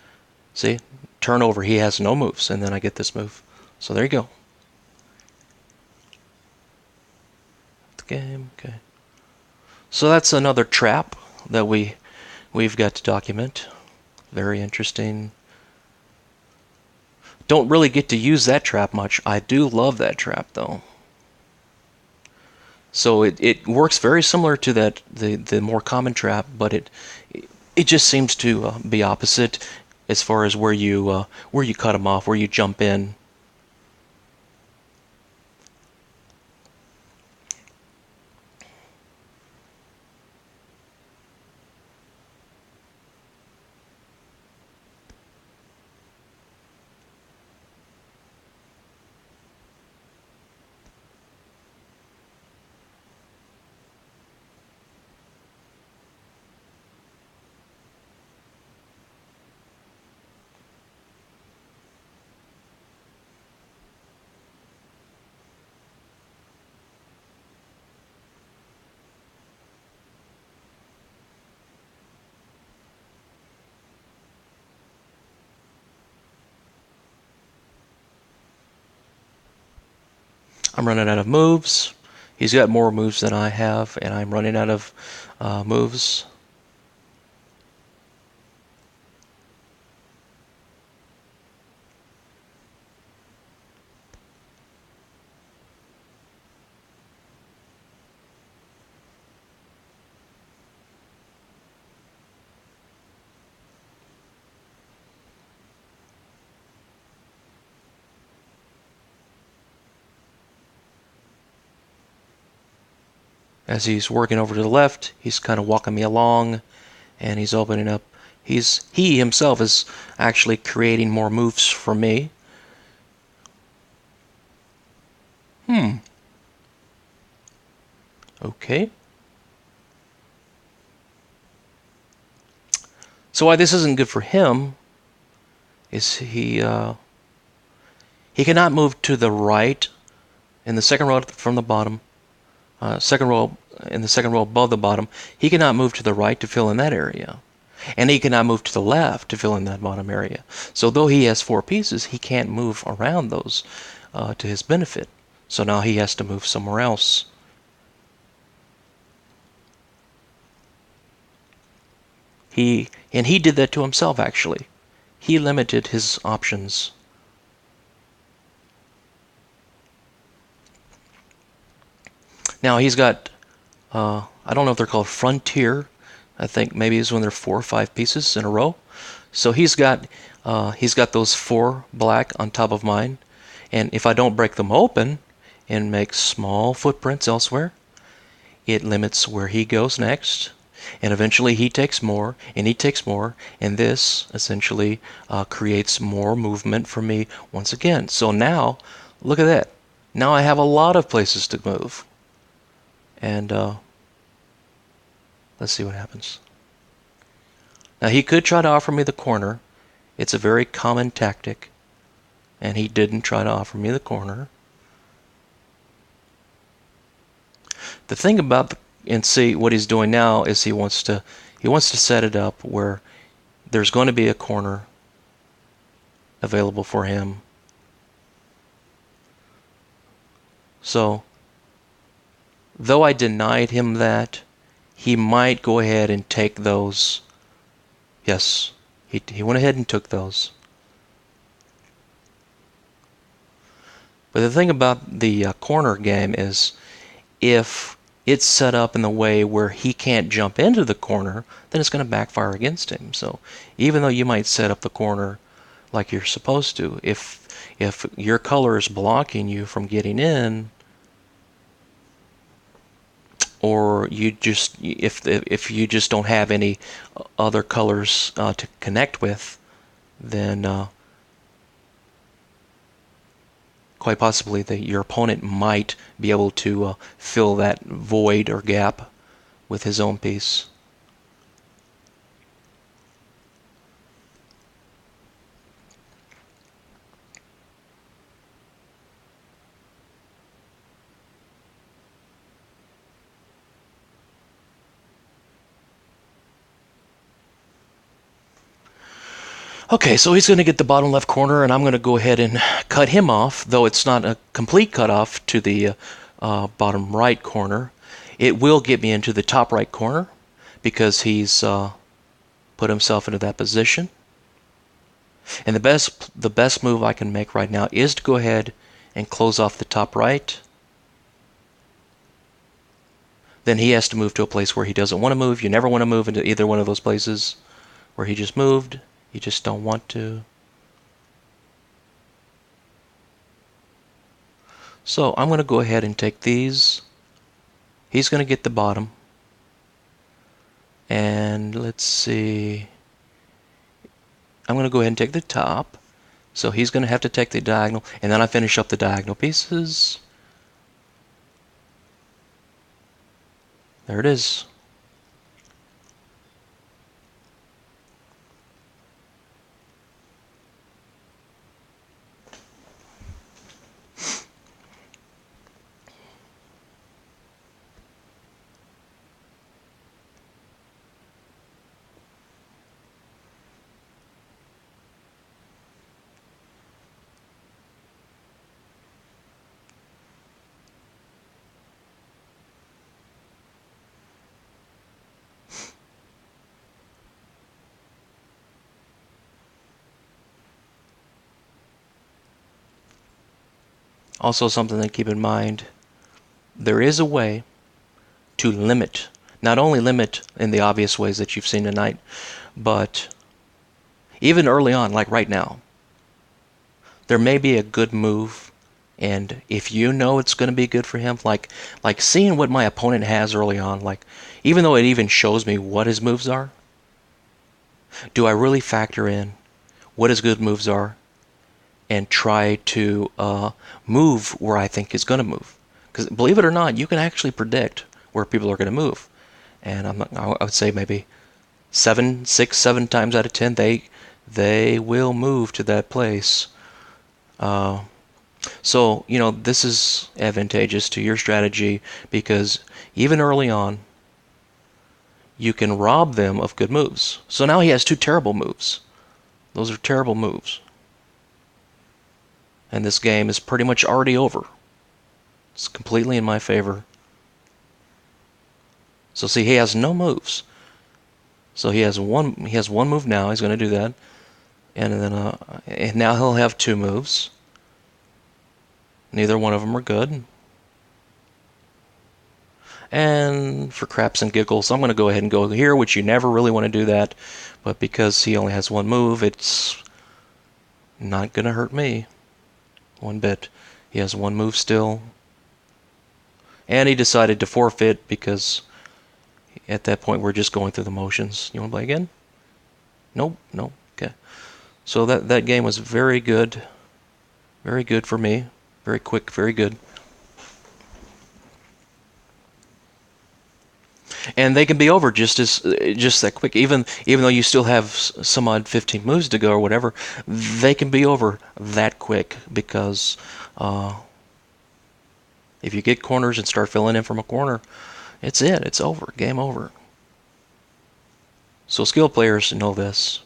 see, turn over, he has no moves, and then I get this move. So there you go. The game, okay. So that's another trap that we've got to document. Very interesting. Don't really get to use that trap much. I do love that trap though. So it works very similar to the more common trap, but it just seems to be opposite as far as where you cut them off, where you jump in. I'm running out of moves. He's got more moves than I have, and I'm running out of moves. As he's working over to the left, he's kind of walking me along, and he's opening up. He himself is actually creating more moves for me. Okay. So why this isn't good for him is he cannot move to the right in the second row from the bottom. Second row in the second row above the bottom. He cannot move to the right to fill in that area. And he cannot move to the left to fill in that bottom area. So though he has four pieces, he can't move around those to his benefit. So now he has to move somewhere else. He did that to himself, actually. He limited his options. Now he's got, I don't know if they're called frontier. I think maybe it's when they're 4 or 5 pieces in a row. So he's got those 4 black on top of mine, and if I don't break them open and make small footprints elsewhere, it limits where he goes next, and eventually he takes more, and he takes more, and this essentially creates more movement for me once again. So now, look at that. Now I have a lot of places to move. And let's see what happens. Now he could try to offer me the corner. It's a very common tactic. And he didn't try to offer me the corner. The thing about and see what he's doing now is he wants to set it up where there's going to be a corner available for him. So though I denied him that, he might go ahead and take those. Yes, he went ahead and took those. But the thing about the corner game is, if it's set up in the way where he can't jump into the corner, then it's going to backfire against him. So even though you might set up the corner like you're supposed to, if your color is blocking you from getting in, or you just if you just don't have any other colors to connect with, then quite possibly your opponent might be able to fill that void or gap with his own piece. Okay, so he's going to get the bottom left corner, and I'm going to go ahead and cut him off, though it's not a complete cut off to the bottom right corner. It will get me into the top right corner because he's put himself into that position. And the best move I can make right now is to go ahead and close off the top right. Then he has to move to a place where he doesn't want to move. You never want to move into either one of those places where he just moved. You just don't want to. So I'm going to go ahead and take these. He's going to get the bottom. And let's see. I'm going to go ahead and take the top. So he's going to have to take the diagonal. And then I finish up the diagonal pieces. There it is. Also, something to keep in mind, there is a way to limit, not only limit in the obvious ways that you've seen tonight, but even early on, like right now, there may be a good move, and if you know it's going to be good for him, like seeing what my opponent has early on, like even though it even shows me what his moves are, do I really factor in what his good moves are and try to move where I think he's going to move? Because believe it or not, you can actually predict where people are going to move, and I would say maybe 7 times out of 10 they will move to that place. So, this is advantageous to your strategy because even early on, you can rob them of good moves. So now he has two terrible moves. Those are terrible moves. And this game is pretty much already over. It's completely in my favor. So see, he has no moves. So he has one move now. He's going to do that. And then and now he'll have two moves. Neither one of them are good. And for craps and giggles, I'm going to go ahead and go here, which you never really want to do that. But because he only has one move, it's not going to hurt me one bit. He has one move still. And he decided to forfeit because at that point we're just going through the motions. You want to play again? Nope, nope. Okay. So that game was very good. Very good for me. Very quick, very good. And they can be over just that quick. Even though you still have some odd 15 moves to go or whatever, they can be over that quick because if you get corners and start filling in from a corner, it's it. It's over. Game over. So skilled players know this.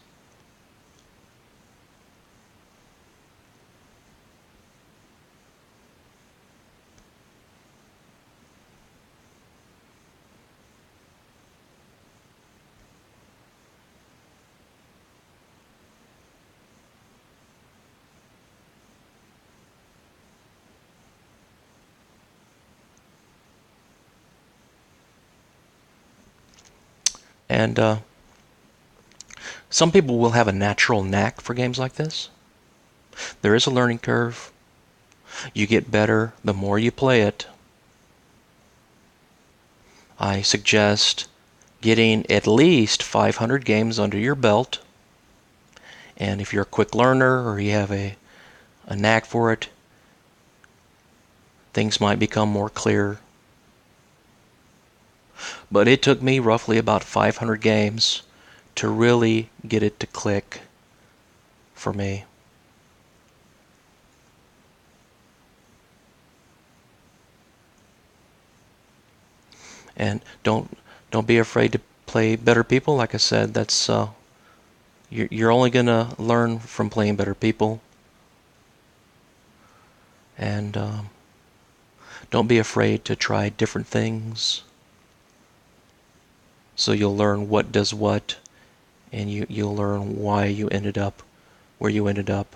And some people will have a natural knack for games like this. There is a learning curve. You get better the more you play it. I suggest getting at least 500 games under your belt. And if you're a quick learner or you have a knack for it, things might become more clear. But it took me roughly about 500 games to really get it to click for me. And don't be afraid to play better people. Like I said, that's You're only gonna learn from playing better people, and don't be afraid to try different things. So you'll learn what does what, and you'll learn why you ended up where you ended up.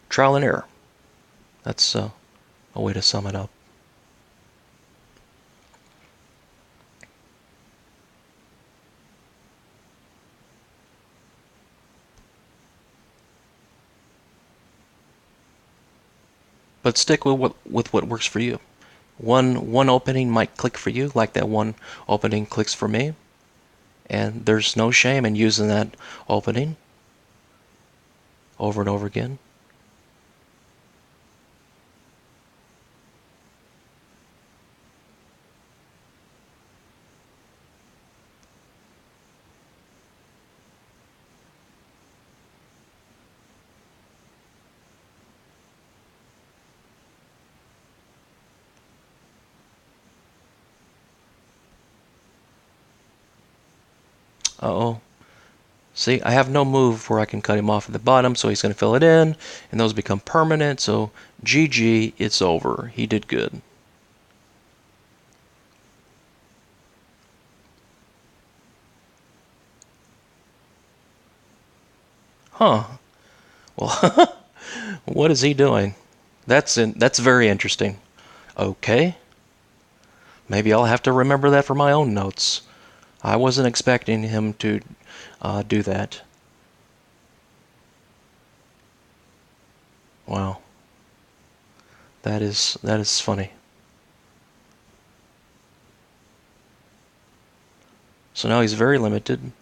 Trial and error. That's a way to sum it up. But stick with what works for you. One opening might click for you, like that one opening clicks for me, and there's no shame in using that opening over and over again. Uh-oh. See, I have no move where I can cut him off at the bottom, so he's going to fill it in, and those become permanent, so GG, it's over. He did good. Huh. Well, what is he doing? That's very interesting. Okay. Maybe I'll have to remember that for my own notes. I wasn't expecting him to do that. Wow. That is funny. So now he's very limited.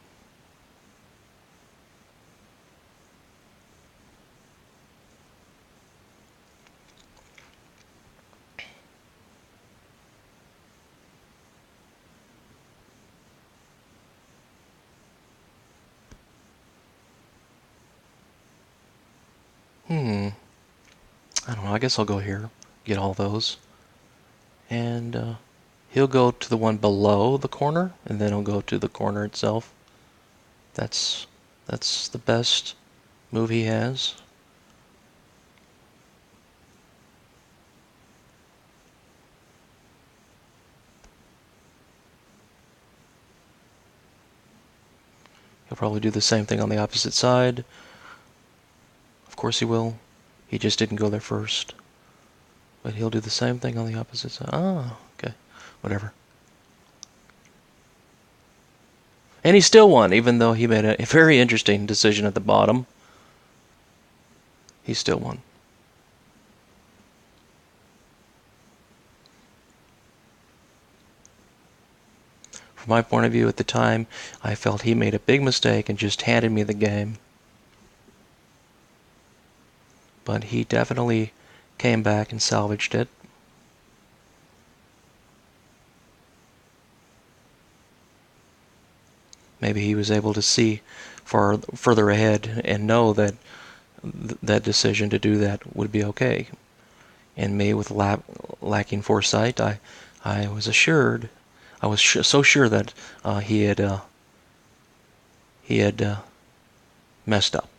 I don't know. I guess I'll go here. Get all those. And he'll go to the one below the corner, and then he'll go to the corner itself. That's the best move he has. He'll probably do the same thing on the opposite side. Of course he will. He just didn't go there first. But he'll do the same thing on the opposite side. Ah, okay. Whatever. And he still won, even though he made a very interesting decision at the bottom. He still won. From my point of view at the time, I felt he made a big mistake and just handed me the game. But he definitely came back and salvaged it. Maybe he was able to see further ahead and know that that decision to do that would be okay. And me, with lacking foresight, I was assured, I was so sure that he had messed up.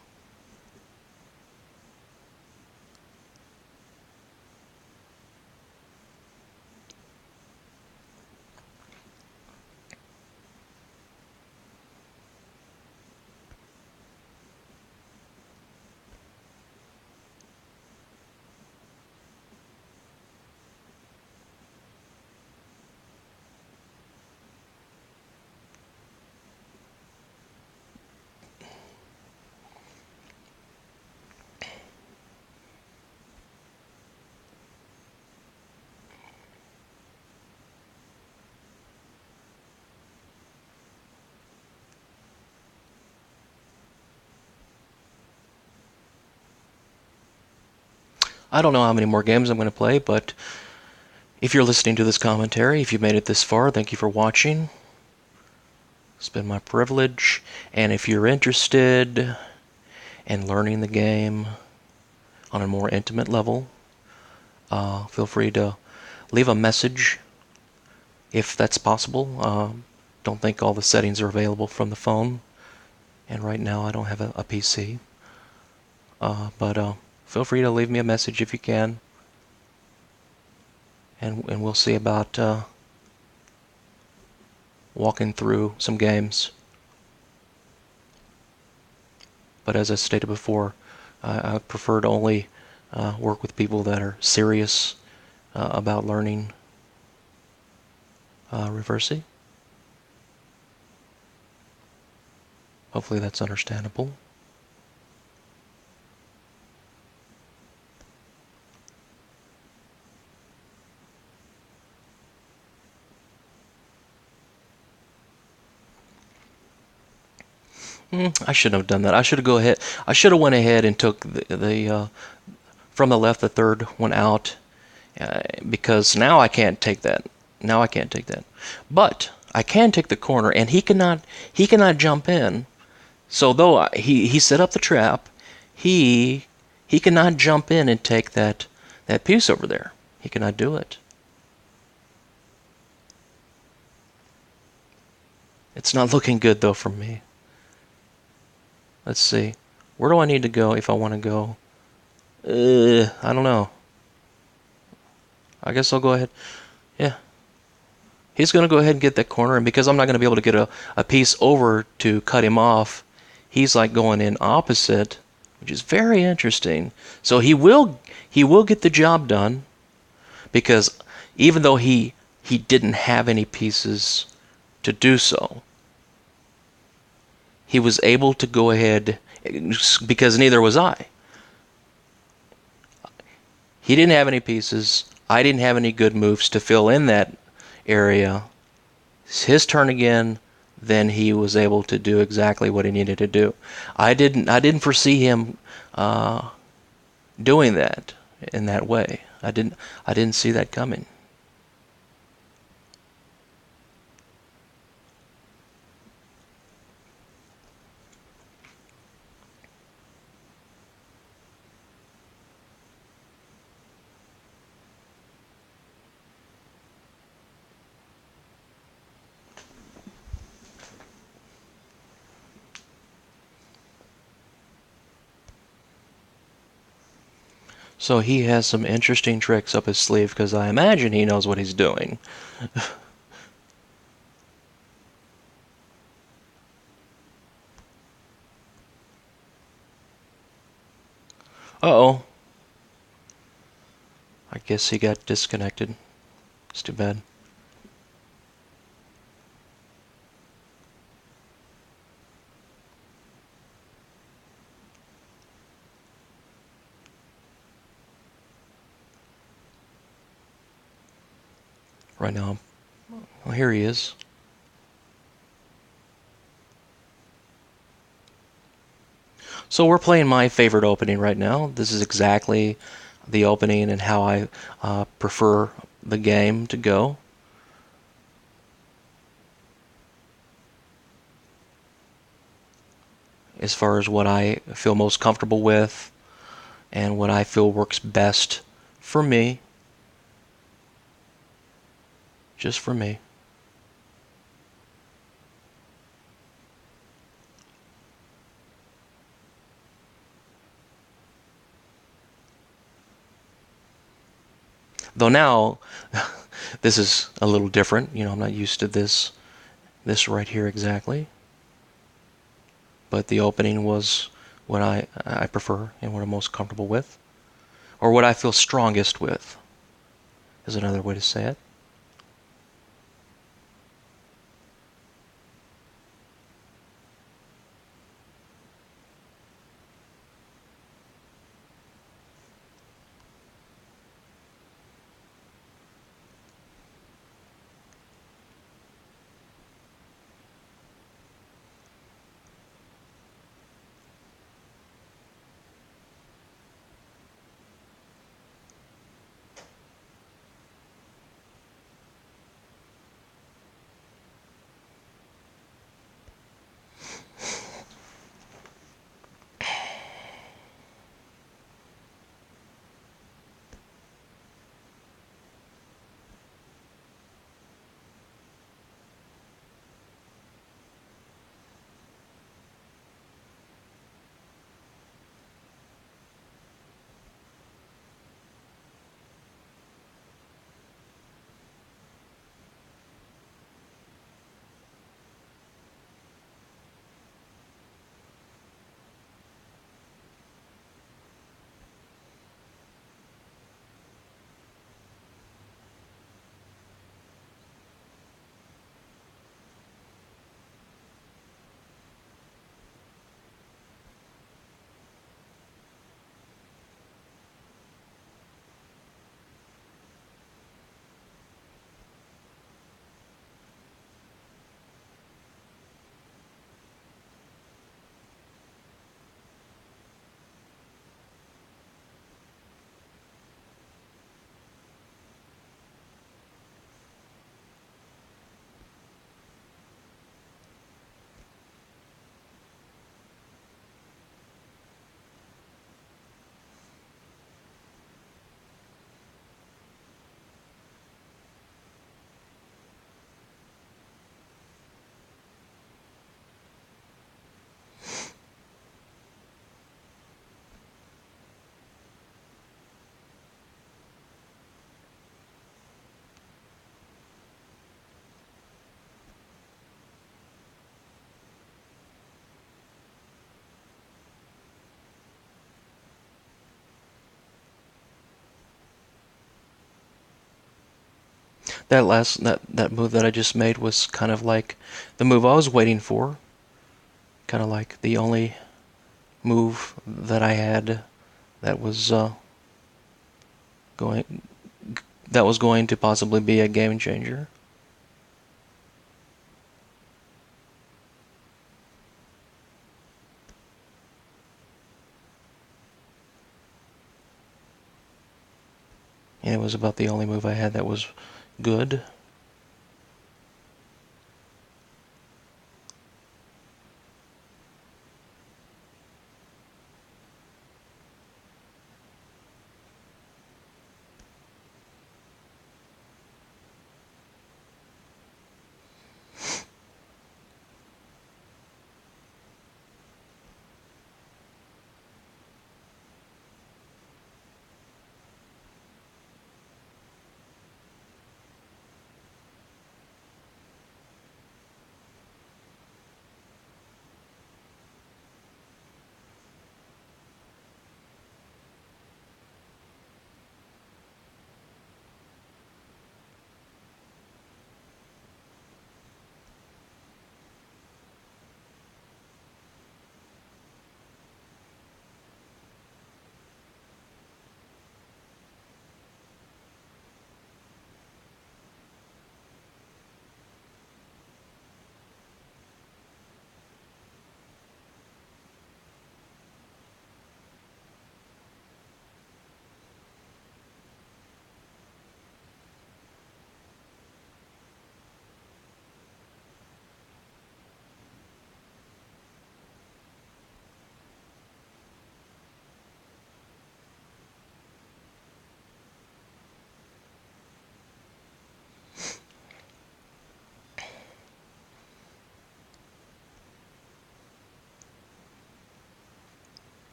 I don't know how many more games I'm going to play, but if you're listening to this commentary, if you've made it this far, thank you for watching. It's been my privilege. And if you're interested in learning the game on a more intimate level, feel free to leave a message if that's possible. Don't think all the settings are available from the phone, and right now I don't have a PC. But feel free to leave me a message if you can, and we'll see about walking through some games. But as I stated before, I prefer to only work with people that are serious about learning Reversi. Hopefully that's understandable. I shouldn't have done that. I should have go ahead. I should have went ahead and took the from the left the third one out, because now I can't take that. Now I can't take that. But I can take the corner, and he cannot jump in. So though he set up the trap, he cannot jump in and take that piece over there. He cannot do it. It's not looking good though for me. Let's see. Where do I need to go if I want to go? I don't know. I guess I'll go ahead. Yeah. He's going to go ahead and get that corner, and because I'm not going to be able to get a piece over to cut him off, he's like going in opposite, which is very interesting. So he will get the job done, because even though he didn't have any pieces to do so, he was able to go ahead, because neither was I. He didn't have any pieces. I didn't have any good moves to fill in that area. It's his turn again. Then he was able to do exactly what he needed to do. I didn't foresee him doing that in that way. I didn't see that coming. So he has some interesting tricks up his sleeve, because I imagine he knows what he's doing. Uh-oh. I guess he got disconnected. It's too bad. Right now, well, here he is. So we're playing my favorite opening right now. This is exactly the opening and how I prefer the game to go. As far as what I feel most comfortable with and what I feel works best for me. Just for me. Though now, this is a little different. You know, I'm not used to this right here exactly. But the opening was what I prefer and what I'm most comfortable with. Or what I feel strongest with, is another way to say it. that move that I just made was kind of like the move I was waiting for. Kind of like the only move that I had that was going going to possibly be a game changer. And it was about the only move I had that was good.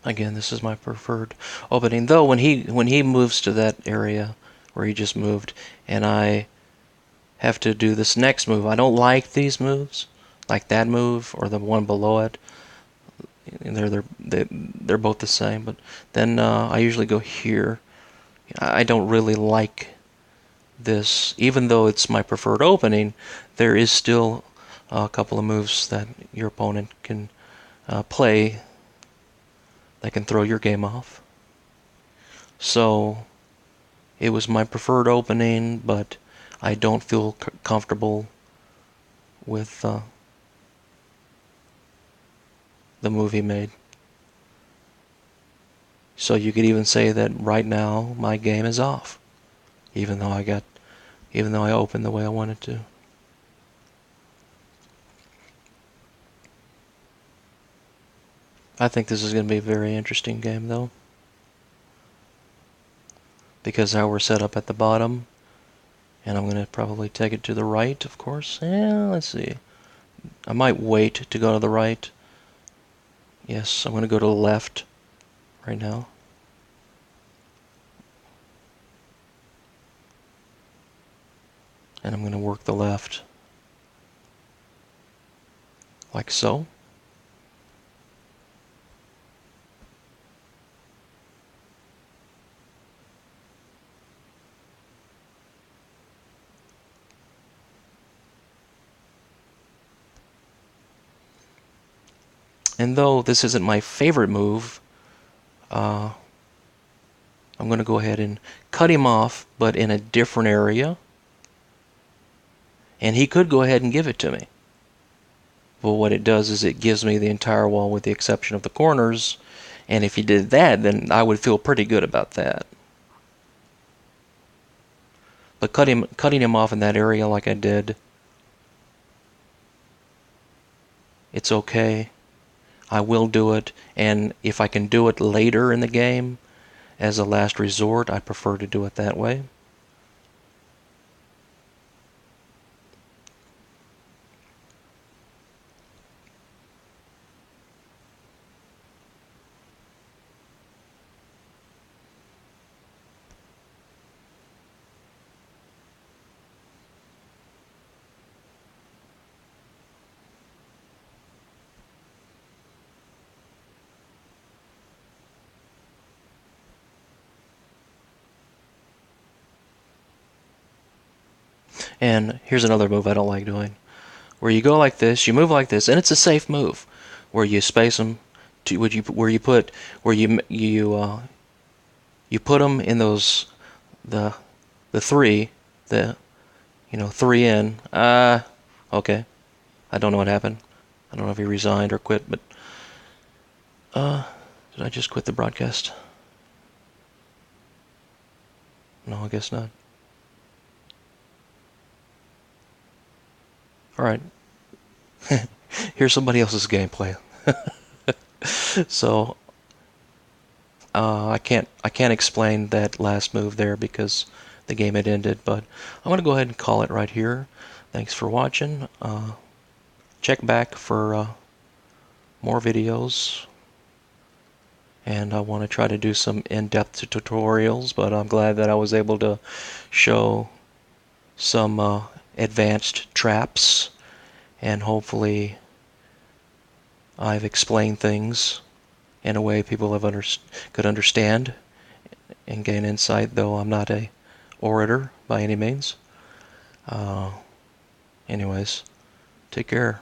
Again, this is my preferred opening. Though when he moves to that area where he just moved, and I have to do this next move, I don't like these moves, like that move or the one below it. They're both the same. But then I usually go here. I don't really like this, even though it's my preferred opening. There is still a couple of moves that your opponent can play that can throw your game off. So it was my preferred opening, but I don't feel comfortable with the move he made. So you could even say that right now my game is off, even though I opened the way I wanted to. I think this is going to be a very interesting game, though, because how we're set up at the bottom, and I'm going to probably take it to the right, of course. Let's see. I might wait to go to the right. Yes, I'm going to go to the left right now. And I'm going to work the left like so. And though this isn't my favorite move, I'm going to go ahead and cut him off, but in a different area. And he could go ahead and give it to me. But what it does is it gives me the entire wall with the exception of the corners. And if he did that, then I would feel pretty good about that. But cutting him off in that area like I did, it's okay. I will do it. And if I can do it later in the game, as a last resort, I prefer to do it that way. And here's another move I don't like doing, where you go like this, you move like this, and it's a safe move, where you space them to you put them in those the three, the three in. Okay, I don't know what happened. I don't know if he resigned or quit, but did I just quit the broadcast? No, I guess not. All right. Here's somebody else's gameplay. So I can't explain that last move there because the game had ended, but I'm gonna go ahead and call it right here. Thanks for watching. Check back for more videos, and I want to try to do some in-depth tutorials, but I'm glad that I was able to show some advanced traps, and hopefully I've explained things in a way people could understand and gain insight, though I'm not a orator by any means. Anyways, take care.